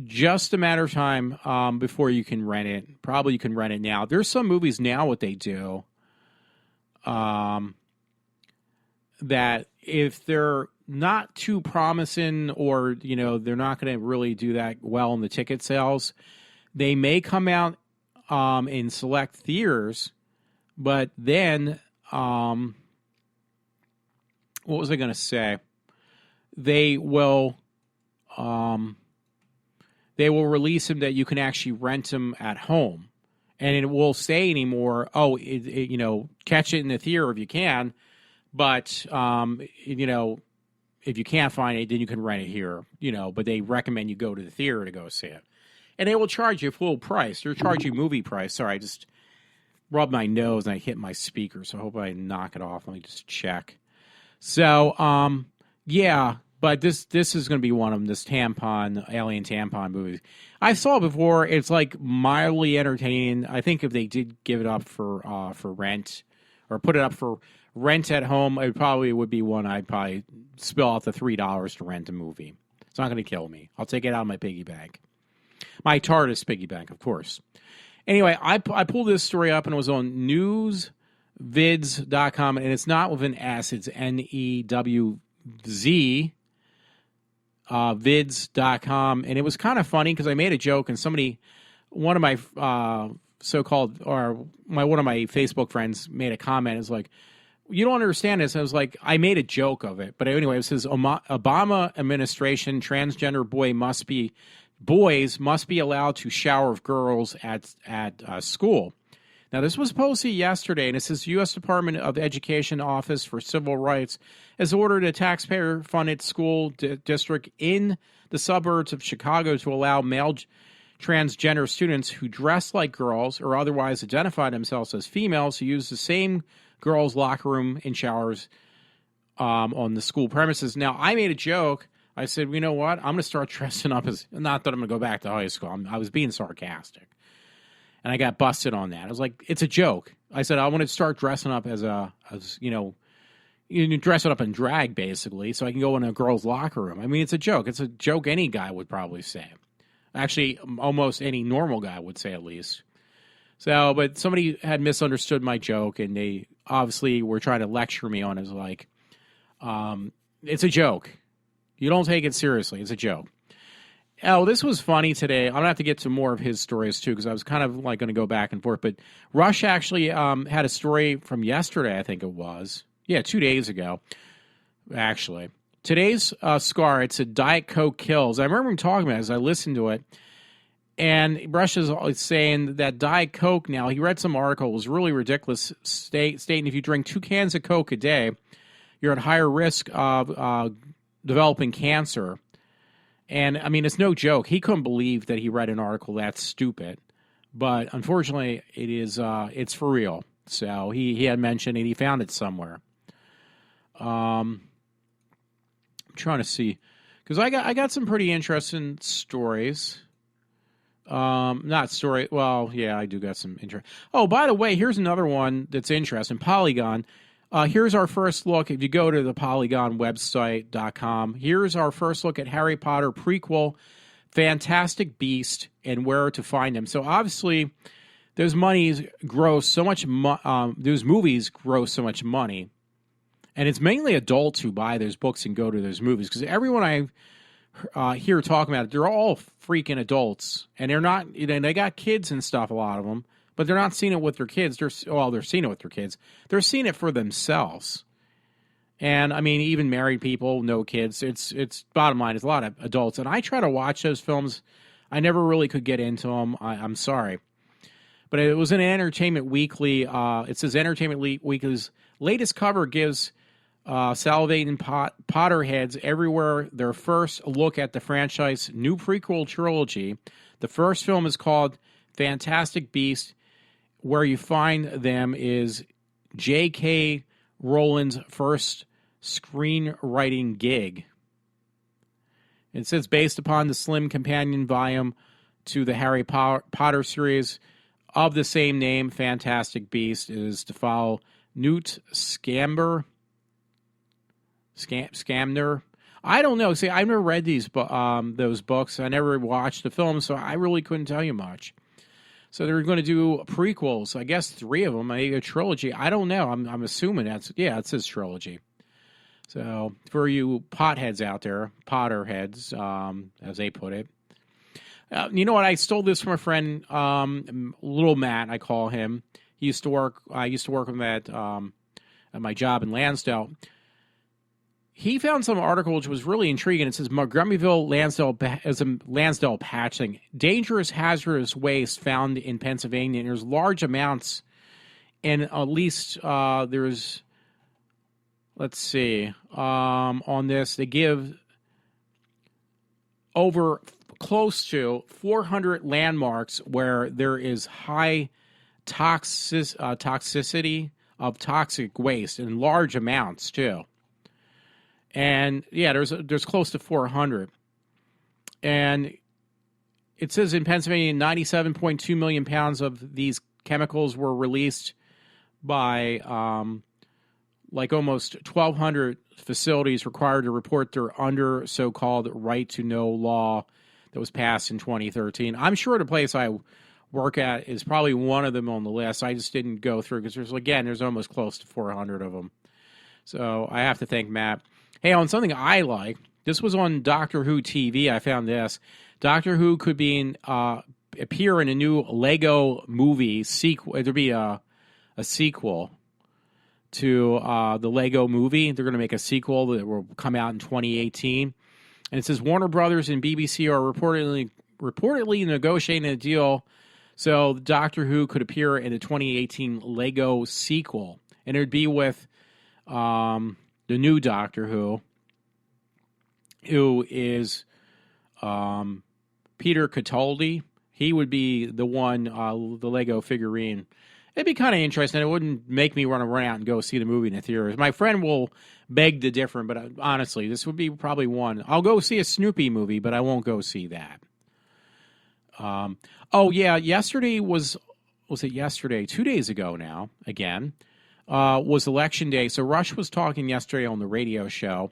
just a matter of time before you can rent it. Probably you can rent it now. There's some movies now, what they do, that if they're not too promising or, they're not going to really do that well in the ticket sales, they may come out in select theaters, but then, what was I going to say? They will, they will release them that you can actually rent them at home. And it won't say anymore, catch it in the theater if you can. But, if you can't find it, then you can rent it here, but they recommend you go to the theater to go see it. And they will charge you full price. They'll charge you movie price. Sorry, I just rubbed my nose and I hit my speaker, so I hope I knock it off. Let me just check. So, yeah, but this is going to be one of them, this Alien Tampon movie. I saw it before. It's like mildly entertaining. I think if they did give it up for rent or put it up for rent at home, it probably would be one I'd probably spill out the $3 to rent a movie. It's not going to kill me. I'll take it out of my piggy bank. My TARDIS piggy bank, of course. Anyway, I pulled this story up, and it was on newsvids.com, and it's not with an S. It's NEWZ, vids.com. And it was kind of funny because I made a joke, and one of my one of my Facebook friends made a comment. It's like, you don't understand this. I was like, I made a joke of it. But anyway, it says, Obama administration, transgender boys must be allowed to shower with girls at school. Now, this was posted yesterday, and it says U.S. Department of Education Office for Civil Rights has ordered a taxpayer-funded school district in the suburbs of Chicago to allow male transgender students who dress like girls or otherwise identify themselves as females to use the same girls' locker room and showers on the school premises. Now, I made a joke. I said, you know what? I'm going to start dressing up as, not that I'm going to go back to high school. I was being sarcastic. And I got busted on that. I was like, it's a joke. I said, I want to start dressing up as dress it up in drag, basically, so I can go in a girl's locker room. I mean, it's a joke. It's a joke any guy would probably say. Actually, almost any normal guy would say, at least. So, but somebody had misunderstood my joke, and they obviously were trying to lecture me on it. It's like, it's a joke. You don't take it seriously. It's a joke. Oh, this was funny today. I'm going to have to get to more of his stories, too, because I was kind of like going to go back and forth. But Rush actually had a story from yesterday, I think it was. Yeah, 2 days ago, actually. Today's Scar, it's a Diet Coke Kills. I remember him talking about it as I listened to it. And Rush is saying that Diet Coke now, he read some article, it was really ridiculous, stating if you drink 2 cans of Coke a day, you're at higher risk of developing cancer. And, I mean, it's no joke. He couldn't believe that he read an article that stupid. But, unfortunately, it's for real. So, he had mentioned it. He found it somewhere. I'm trying to see. Because I got some pretty interesting stories. Not story. Well, yeah, I do got some interest. Oh, by the way, here's another one that's interesting. Polygon. Here's our first look. If you go to the Polygon website.com, here's our first look at Harry Potter prequel, Fantastic Beast, and where to find them. So obviously, those movies gross so much money, and it's mainly adults who buy those books and go to those movies, because everyone I hear talking about it, they're all freaking adults, and they're not. They got kids and stuff, a lot of them. But they're not seeing it with their kids. They're seeing it with their kids. They're seeing it for themselves. And, I mean, even married people, no kids. It's bottom line, it's a lot of adults. And I try to watch those films. I never really could get into them. I'm sorry. But it was in Entertainment Weekly. It says Entertainment Weekly's latest cover gives salivating Potterheads everywhere their first look at the franchise new prequel trilogy. The first film is called Fantastic Beast. Where you find them is J.K. Rowling's first screenwriting gig. It says based upon the slim companion volume to the Harry Potter series of the same name, Fantastic Beast is to follow Newt Scamander. I don't know. See, I've never read those books. I never watched the film, so I really couldn't tell you much. So they're going to do prequels. I guess 3 of them, maybe a trilogy. I don't know. I'm assuming it says trilogy. So for you potheads out there, Potterheads, as they put it. You know what? I stole this from a friend, Little Matt, I call him. I used to work with him at my job in Lansdale. he found some article which was really intriguing. It says Montgomeryville Lansdale patch thing. Dangerous hazardous waste found in Pennsylvania, and there's large amounts. And at least there's, let's see, on this, they give over close to 400 landmarks where there is high toxicity of toxic waste in large amounts, too. And, yeah, there's close to 400. And it says in Pennsylvania, 97.2 million pounds of these chemicals were released by almost 1,200 facilities required to report their under so-called right to know law that was passed in 2013. I'm sure the place I work at is probably one of them on the list. I just didn't go through because there's almost close to 400 of them. So I have to thank Matt. Hey, on something I like, this was on Doctor Who TV. I found this. Doctor Who could appear in a new Lego movie sequel. There'd be a sequel to the Lego movie. They're going to make a sequel that will come out in 2018. And it says Warner Brothers and BBC are reportedly negotiating a deal so Doctor Who could appear in the 2018 Lego sequel. And it would be with the new Doctor Who is Peter Capaldi. He would be the one, the Lego figurine. It'd be kind of interesting. It wouldn't make me run out and go see the movie in the theaters. My friend will beg to differ, but honestly, this would be probably one. I'll go see a Snoopy movie, but I won't go see that. Yesterday was it yesterday? 2 days ago now, again, was Election Day. So Rush was talking yesterday on the radio show,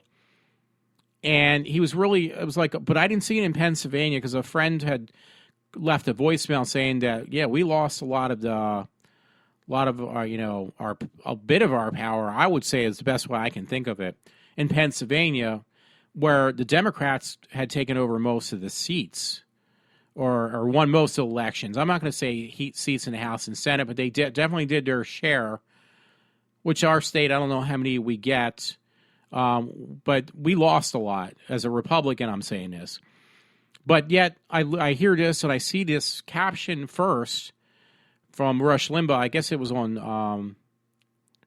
and it was like, but I didn't see it in Pennsylvania because a friend had left a voicemail saying that, yeah, we lost a bit of our power, I would say is the best way I can think of it, in Pennsylvania, where the Democrats had taken over most of the seats or won most of the elections. I'm not going to say seats in the House and Senate, but they definitely did their share, which our state, I don't know how many we get, but we lost a lot. As a Republican, I'm saying this. But yet, I hear this and I see this caption first from Rush Limbaugh. I guess it was on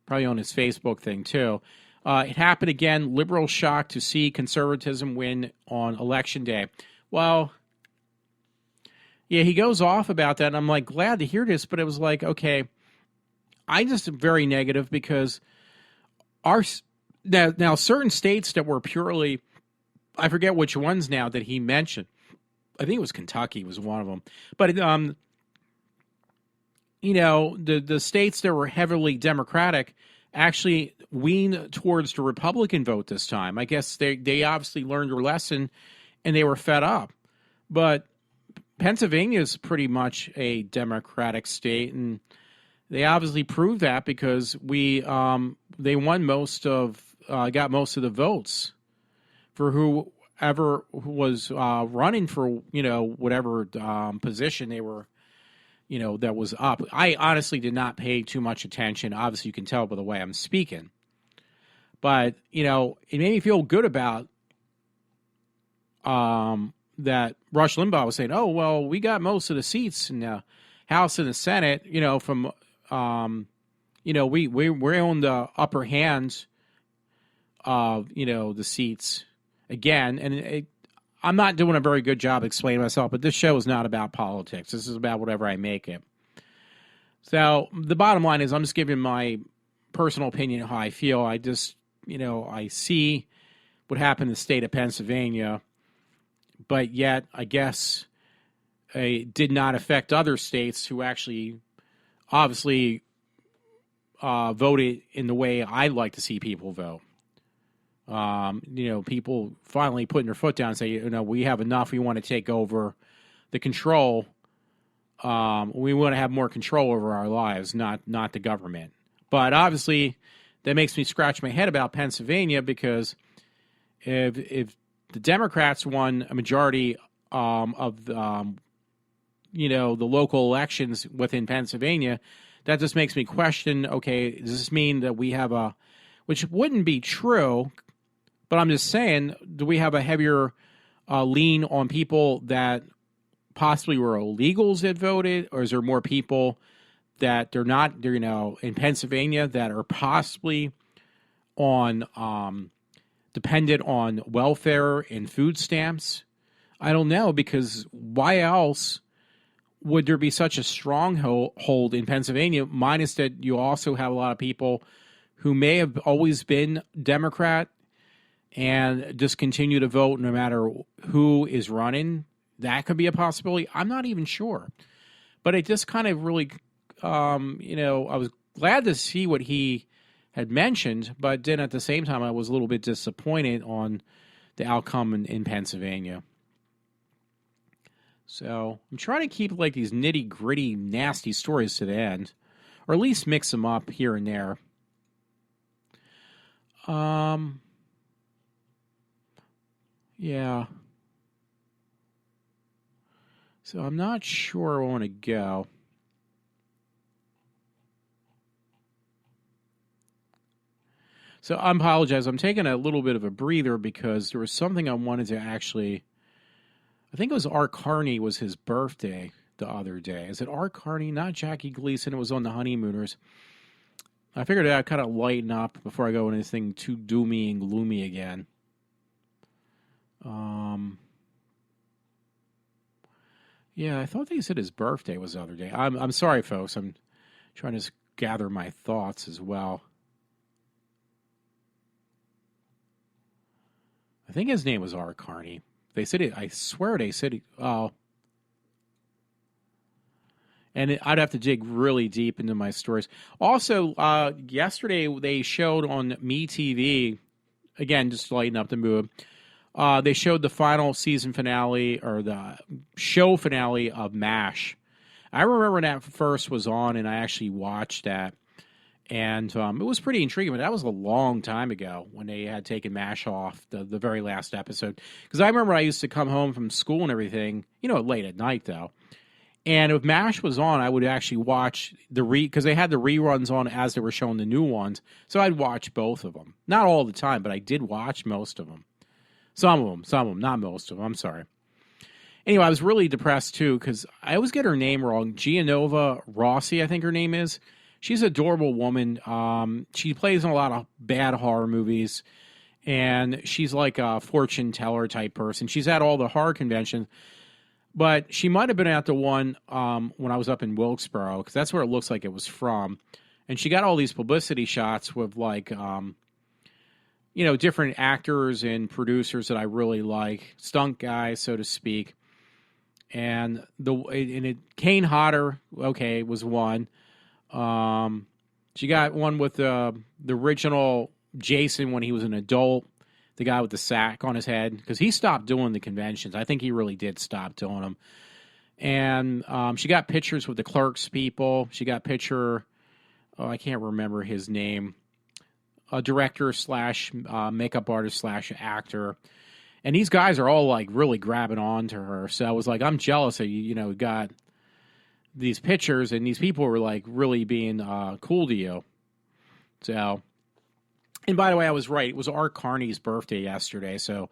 probably on his Facebook thing too. It happened again. Liberals shocked to see conservatism win on Election Day. Well, yeah, he goes off about that, and I'm like glad to hear this. But it was like, okay, I just am very negative because now certain states that were purely, I forget which ones now that he mentioned. I think it was Kentucky was one of them, but the states that were heavily Democratic actually leaned towards the Republican vote this time. I guess they obviously learned their lesson and they were fed up. But Pennsylvania is pretty much a Democratic state, and they obviously proved that because they got most of the votes for whoever was running for whatever position they were. That was up. I honestly did not pay too much attention. Obviously, you can tell by the way I'm speaking. But, it made me feel good about that Rush Limbaugh was saying, oh, well, we got most of the seats in the House and the Senate, from, we're on the upper hand of, the seats again. And I'm not doing a very good job explaining myself, but this show is not about politics. This is about whatever I make it. So the bottom line is I'm just giving my personal opinion of how I feel. I just, I see what happened in the state of Pennsylvania, but yet I guess it did not affect other states who actually obviously voted in the way I'd like to see people vote. People finally putting their foot down and say, we have enough. We want to take over the control. We want to have more control over our lives, not the government. But obviously, that makes me scratch my head about Pennsylvania because if the Democrats won a majority of the local elections within Pennsylvania, that just makes me question, okay, does this mean that we have which wouldn't be true, But I'm just saying, do we have a heavier lean on people that possibly were illegals that voted, or is there more people that they're not, in Pennsylvania that are possibly on dependent on welfare and food stamps? I don't know, because why else would there be such a stronghold in Pennsylvania, minus that you also have a lot of people who may have always been Democrat and just continue to vote no matter who is running? That could be a possibility. I'm not even sure. But it just kind of really, I was glad to see what he had mentioned, but then at the same time, I was a little bit disappointed on the outcome in Pennsylvania. So I'm trying to keep like these nitty gritty, nasty stories to the end, or at least mix them up here and there. Yeah. So I'm not sure where I want to go. So I apologize. I'm taking a little bit of a breather because there was something I wanted to actually... I think it was Art Carney was his birthday the other day. Is it Art Carney? Not Jackie Gleason. It was on the Honeymooners. I figured I'd kind of lighten up before I go into anything too doomy and gloomy again. Yeah, I thought they said his birthday was the other day. I'm sorry, folks. I'm trying to gather my thoughts as well. I think his name was Art Carney. They said it. I swear they said it. Oh. And I'd have to dig really deep into my stories. Also, yesterday they showed on MeTV, again, just to lighten up the mood, they showed the final season finale, or the show finale of MASH. I remember when that first was on, and I actually watched that. And it was pretty intriguing, but that was a long time ago when they had taken MASH off, the very last episode. Because I remember I used to come home from school and everything, late at night, though. And if MASH was on, I would actually watch because they had the reruns on as they were showing the new ones. So I'd watch both of them. Not all the time, but I did watch most of them. Some of them, not most of them. I'm sorry. Anyway, I was really depressed, too, because I always get her name wrong. Gianova Rossi, I think her name is. She's an adorable woman. She plays in a lot of bad horror movies, and she's like a fortune teller type person. She's at all the horror conventions, but she might have been at the one when I was up in Wilkesboro, because that's where it looks like it was from. And she got all these publicity shots with like, different actors and producers that I really like, stunt guys, so to speak. And Kane Hodder, okay, was one. She got one with the original Jason when he was an adult, the guy with the sack on his head, because he stopped doing the conventions. I think he really did stop doing them. And she got pictures with the Clerks people. She got I can't remember his name, a director / makeup artist / actor. And these guys are all like really grabbing on to her. So I was like, I'm jealous that you got these pictures, and these people were like really being cool to you. So, and by the way, I was right. It was Art Carney's birthday yesterday. So,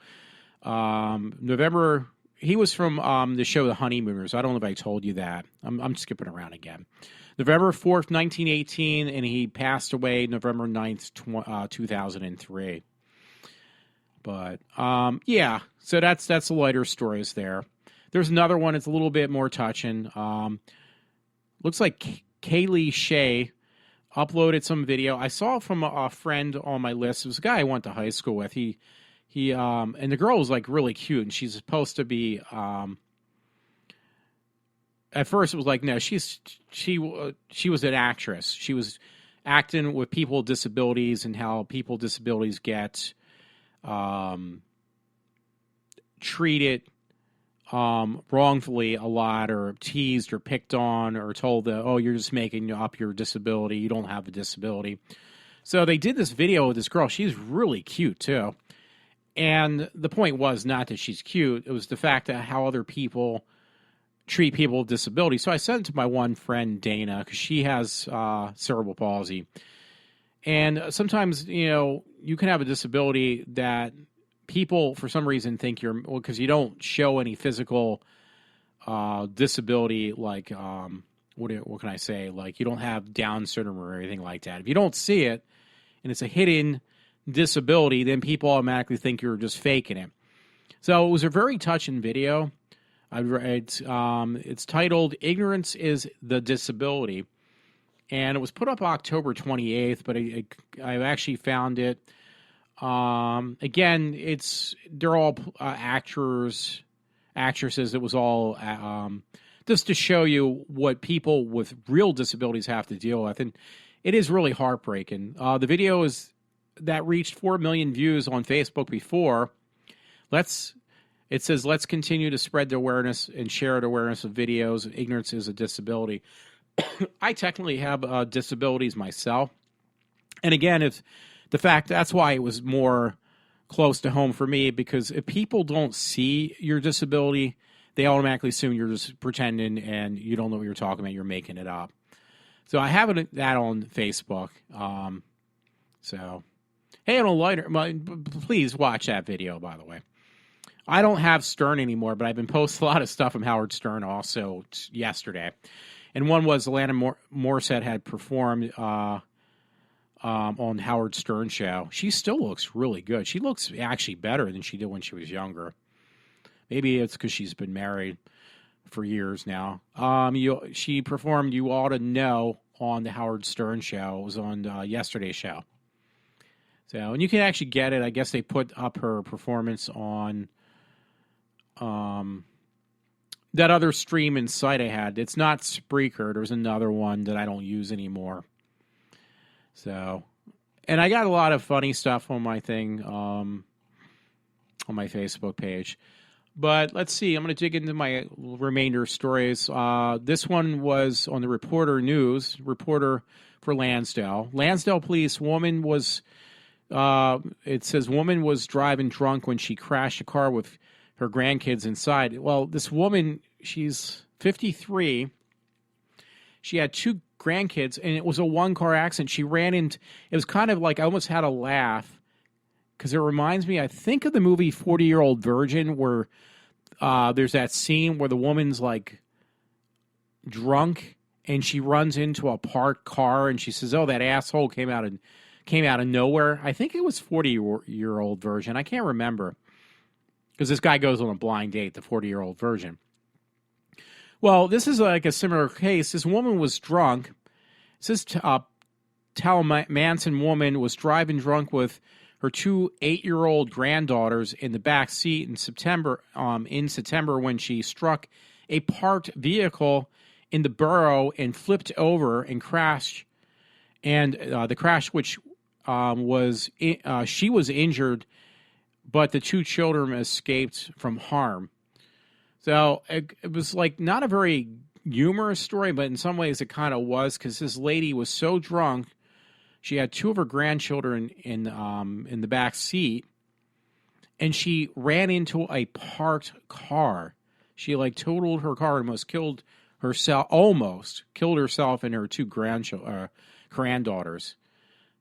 November, he was from the show The Honeymooners. I don't know if I told you that. I'm skipping around again. November 4th, 1918, and he passed away November 9th, 2003. But, yeah, so that's the lighter stories there. There's another one. It's a little bit more touching. Looks like Kaylee Shea uploaded some video. I saw it from a friend on my list. It was a guy I went to high school with. He and the girl was like really cute, and she's supposed to be. At first, it was like no, she was an actress. She was acting with people with disabilities and how people with disabilities get treated wrongfully a lot, or teased or picked on, or told that, oh, you're just making up your disability. You don't have a disability. So they did this video with this girl. She's really cute too. And the point was not that she's cute. It was the fact that how other people treat people with disabilities. So I sent it to my one friend, Dana, because she has cerebral palsy. And sometimes, you can have a disability that people for some reason think you're, well, because you don't show any physical disability, like what can I say? Like, you don't have Down syndrome or anything like that. If you don't see it and it's a hidden disability, then people automatically think you're just faking it. So it was a very touching video. It's titled "Ignorance is the Disability," and it was put up October 28th. But I actually found it. Again, they're all actresses. It was all just to show you what people with real disabilities have to deal with, and it is really heartbreaking. The video that reached 4 million views on Facebook before. It says, let's continue to spread the awareness and share the awareness of videos. Ignorance is a disability. I technically have disabilities myself. And again, that's why it was more close to home for me, because if people don't see your disability, they automatically assume you're just pretending and you don't know what you're talking about. You're making it up. So I have that on Facebook. Hey, on a lighter, please watch that video, by the way. I don't have Stern anymore, but I've been posting a lot of stuff from Howard Stern also yesterday. And one was Alanis Morissette had performed on Howard Stern show. She still looks really good. She looks actually better than she did when she was younger. Maybe it's because she's been married for years now. She performed "You Ought to Know" on the Howard Stern show. It was on yesterday's show. So, and you can actually get it. I guess they put up her performance on that other stream and site I had. It's not Spreaker. There's another one that I don't use anymore. So, and I got a lot of funny stuff on my thing, on my Facebook page. But let's see. I'm going to dig into my remainder stories. This one was on the reporter for Lansdale. Lansdale police, it says woman was driving drunk when she crashed a car with her grandkids inside. Well, this woman, she's 53. She had 2 grandkids, and it was a one-car accident. She ran into, it was kind of like, I almost had a laugh, because it reminds me, I think, of the movie 40-Year-Old Virgin, where there's that scene where the woman's like drunk, and she runs into a parked car, and she says, "Oh, that asshole came out of nowhere." I think it was 40-Year-Old Virgin. I can't remember, because this guy goes on a blind date, the 40-Year-Old Virgin. Well, this is like a similar case. This woman was drunk. This Manson woman was driving drunk with her 2 8-year-old granddaughters in the back seat in September when she struck a parked vehicle in the borough and flipped over and crashed. And the crash, which she was injured, but the 2 children escaped from harm. So it was like not a very humorous story, but in some ways it kind of was, because this lady was so drunk. She had 2 of her grandchildren in the back seat, and she ran into a parked car. She like totaled her car and almost killed herself and her 2 granddaughters.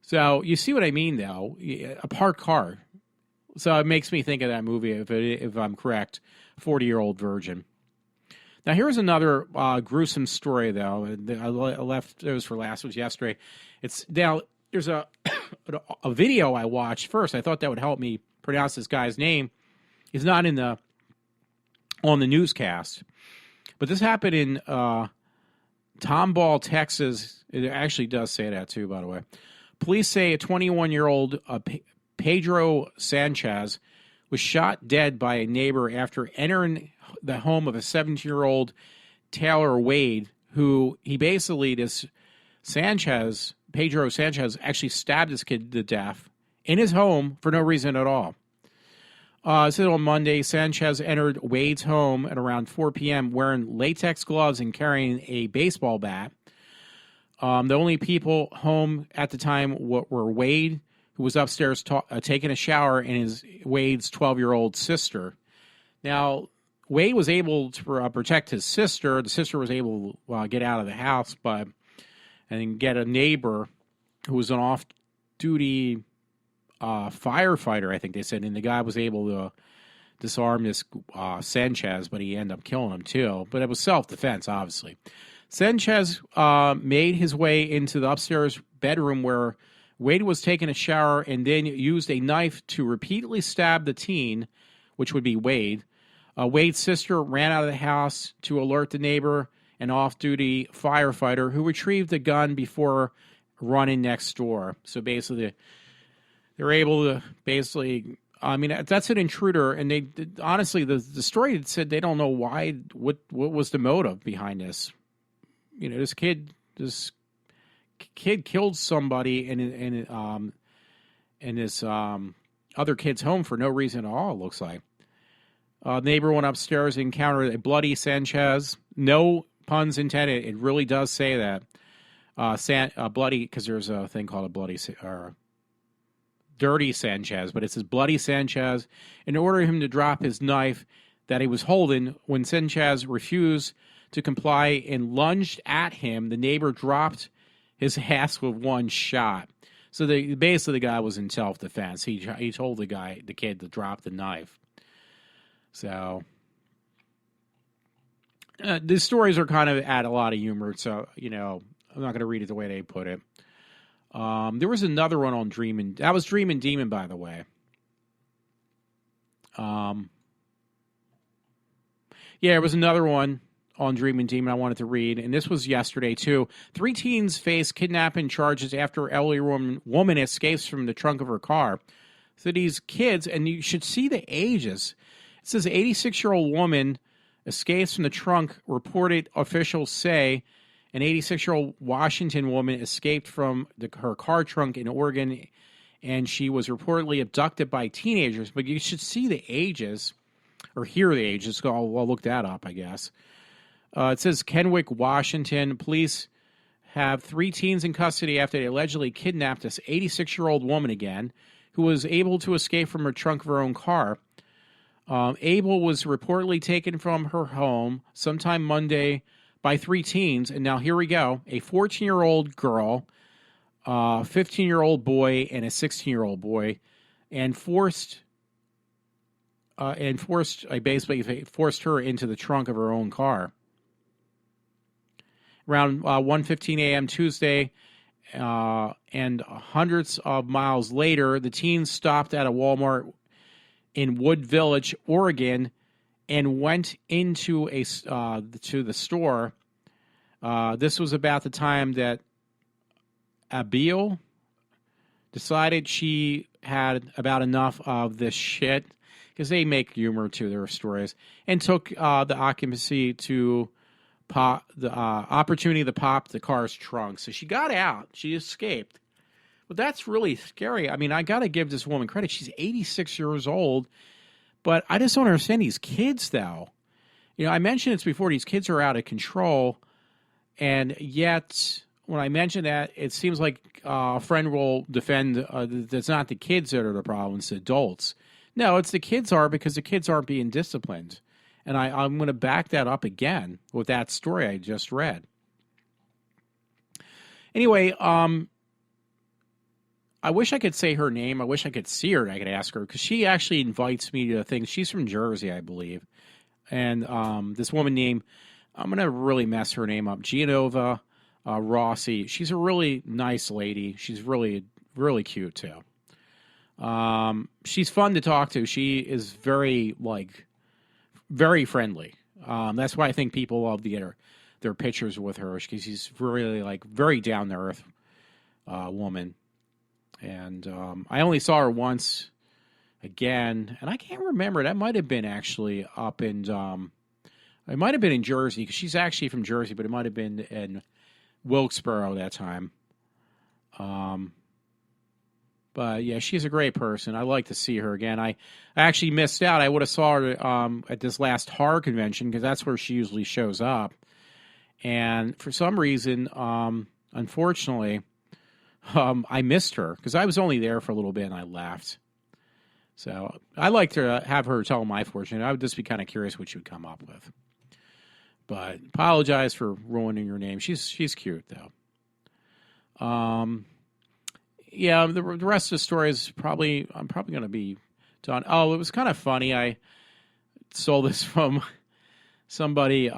So you see what I mean, though, a parked car. So it makes me think of that movie, if I'm correct, 40-Year-Old Virgin. Now here's another gruesome story, though. I left those for last. It was yesterday. There's a video I watched first. I thought that would help me pronounce this guy's name. He's not on the newscast, but this happened in Tomball, Texas. It actually does say that too, by the way. Police say a 21-year-old Pedro Sanchez was shot dead by a neighbor after entering the home of a 17-year-old Taylor Wade, who Pedro Sanchez actually stabbed this kid to death in his home for no reason at all. It said on Monday, Sanchez entered Wade's home at around 4 p.m. wearing latex gloves and carrying a baseball bat. The only people home at the time were Wade, who was upstairs taking a shower, and Wade's 12-year-old sister. Now, Wade was able to protect his sister. The sister was able to get out of the house, and get a neighbor who was an off-duty firefighter, I think they said, and the guy was able to disarm this Sanchez, but he ended up killing him too. But it was self-defense, obviously. Sanchez made his way into the upstairs bedroom where Wade was taking a shower and then used a knife to repeatedly stab the teen, which would be Wade. Wade's sister ran out of the house to alert the neighbor, an off-duty firefighter, who retrieved the gun before running next door. So basically, they're able to basically... I mean, that's an intruder, and they honestly, the story said they don't know why, what was the motive behind this. You know, this kid killed somebody in his other kid's home for no reason at all, it looks like. Neighbor went upstairs and encountered a bloody Sanchez. No puns intended. It really does say that. Bloody, because there's a thing called a bloody, or dirty Sanchez, but it says bloody Sanchez, and ordered him to drop his knife that he was holding. When Sanchez refused to comply and lunged at him, the neighbor dropped his ass with one shot. So basically the guy was in self-defense. He told the kid to drop the knife. So these stories are kind of add a lot of humor, so, you know, I'm not going to read it the way they put it. There was another one on Dreamin'. That was Dreamin' Demon, by the way. Yeah, there was another one on Dreamin' Demon I wanted to read, and this was yesterday, too. 3 teens face kidnapping charges after elderly woman escapes from the trunk of her car. So these kids, and you should see the ages. It says 86-year-old woman escapes from the trunk, reported officials say. An 86-year-old Washington woman escaped from her car trunk in Oregon, and she was reportedly abducted by teenagers. But you should see the ages, or hear the ages. I'll look that up, I guess. It says Kennewick, Washington. Police have 3 teens in custody after they allegedly kidnapped this 86-year-old woman again, who was able to escape from her trunk of her own car. Abel was reportedly taken from her home sometime Monday by 3 teens, and now here we go, a 14-year-old girl, a 15-year-old boy, and a 16-year-old boy, and basically forced her into the trunk of her own car. Around 1:15 a.m. Tuesday, and hundreds of miles later, the teens stopped at a Walmart in Wood Village, Oregon, and went into to the store. This was about the time that Abiel decided she had about enough of this shit, because they make humor to their stories, and took the opportunity to pop the car's trunk. So she got out. She escaped. But that's really scary. I mean, I got to give this woman credit. She's 86 years old. But I just don't understand these kids, though. You know, I mentioned this before. These kids are out of control. And yet, when I mention that, it seems like a friend will defend that's not the kids that are the problem, it's the adults. No, it's the kids because the kids aren't being disciplined. And I'm going to back that up again with that story I just read. Anyway, I wish I could say her name. I wish I could see her and I could ask her, because she actually invites me to things. She's from Jersey, I believe. And this woman named, I'm going to really mess her name up, Gianova Rossi. She's a really nice lady. She's really, really cute, too. She's fun to talk to. She is very friendly. That's why I think people love to get their pictures with her, because she's really, very down-to-earth woman. And I only saw her once again, and I can't remember. That might have been actually up in, it might have been in Jersey, because she's actually from Jersey, but it might have been in Wilkesboro that time. But yeah, she's a great person. I like to see her again. I actually missed out. I would have saw her at this last horror convention, because that's where she usually shows up. And for some reason, unfortunately, I missed her, because I was only there for a little bit and I left. So I'd like to have her tell my fortune. I would just be kind of curious what she would come up with. But apologize for ruining your name. She's cute, though. yeah, the rest of the story is I'm probably going to be done. Oh, it was kind of funny. I stole this from somebody,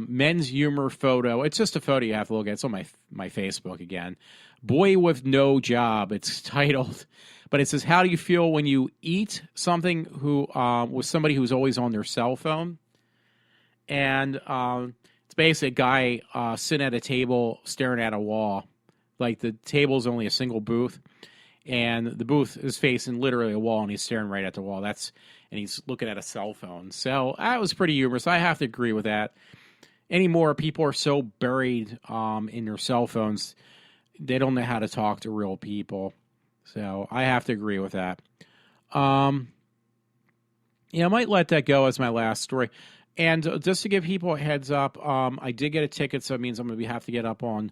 men's humor photo. It's just a photo you have to look at. It's on my Facebook again. Boy with no job, it's titled. But it says, how do you feel when you eat something with somebody who's always on their cell phone? And it's basically a guy sitting at a table staring at a wall. Like the table's only a single booth. And the booth is facing literally a wall, and he's staring right at the wall. And he's looking at a cell phone. So that was pretty humorous. I have to agree with that. Anymore, people are so buried in their cell phones, they don't know how to talk to real people. So I have to agree with that. I might let that go as my last story. And just to give people a heads up, I did get a ticket, so it means I'm going to have to get up on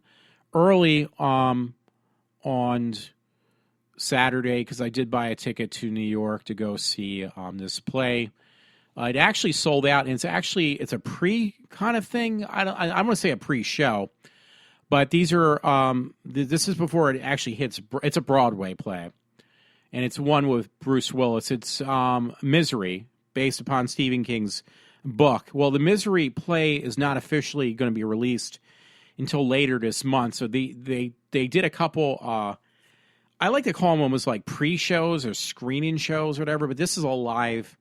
early on Saturday, because I did buy a ticket to New York to go see this play. It actually sold out, and it's a pre kind of thing. I'm going to say a pre-show, but these are this is before it actually hits. It's a Broadway play, and it's one with Bruce Willis. It's Misery, based upon Stephen King's book. Well, the Misery play is not officially going to be released until later this month. So they did a couple. I like to call them almost like pre-shows or screening shows or whatever, but this is a live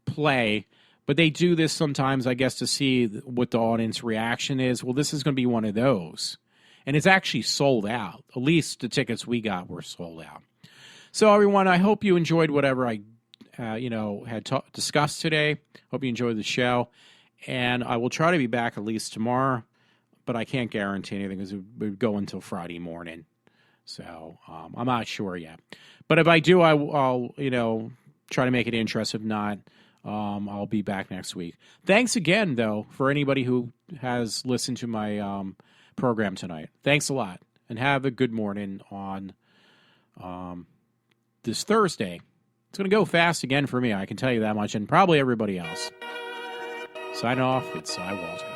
play. But they do this sometimes, I guess, to see what the audience reaction is. Well, this is going to be one of those. And it's actually sold out. At least the tickets we got were sold out. So, everyone, I hope you enjoyed whatever I had discussed today. Hope you enjoyed the show. And I will try to be back at least tomorrow, but I can't guarantee anything because it would go until Friday morning. So I'm not sure yet. But if I do, I'll try to make it interesting. If not, I'll be back next week. Thanks again, though, for anybody who has listened to my program tonight. Thanks a lot. And have a good morning on this Thursday. It's going to go fast again for me, I can tell you that much, and probably everybody else. Sign off. It's iWalter.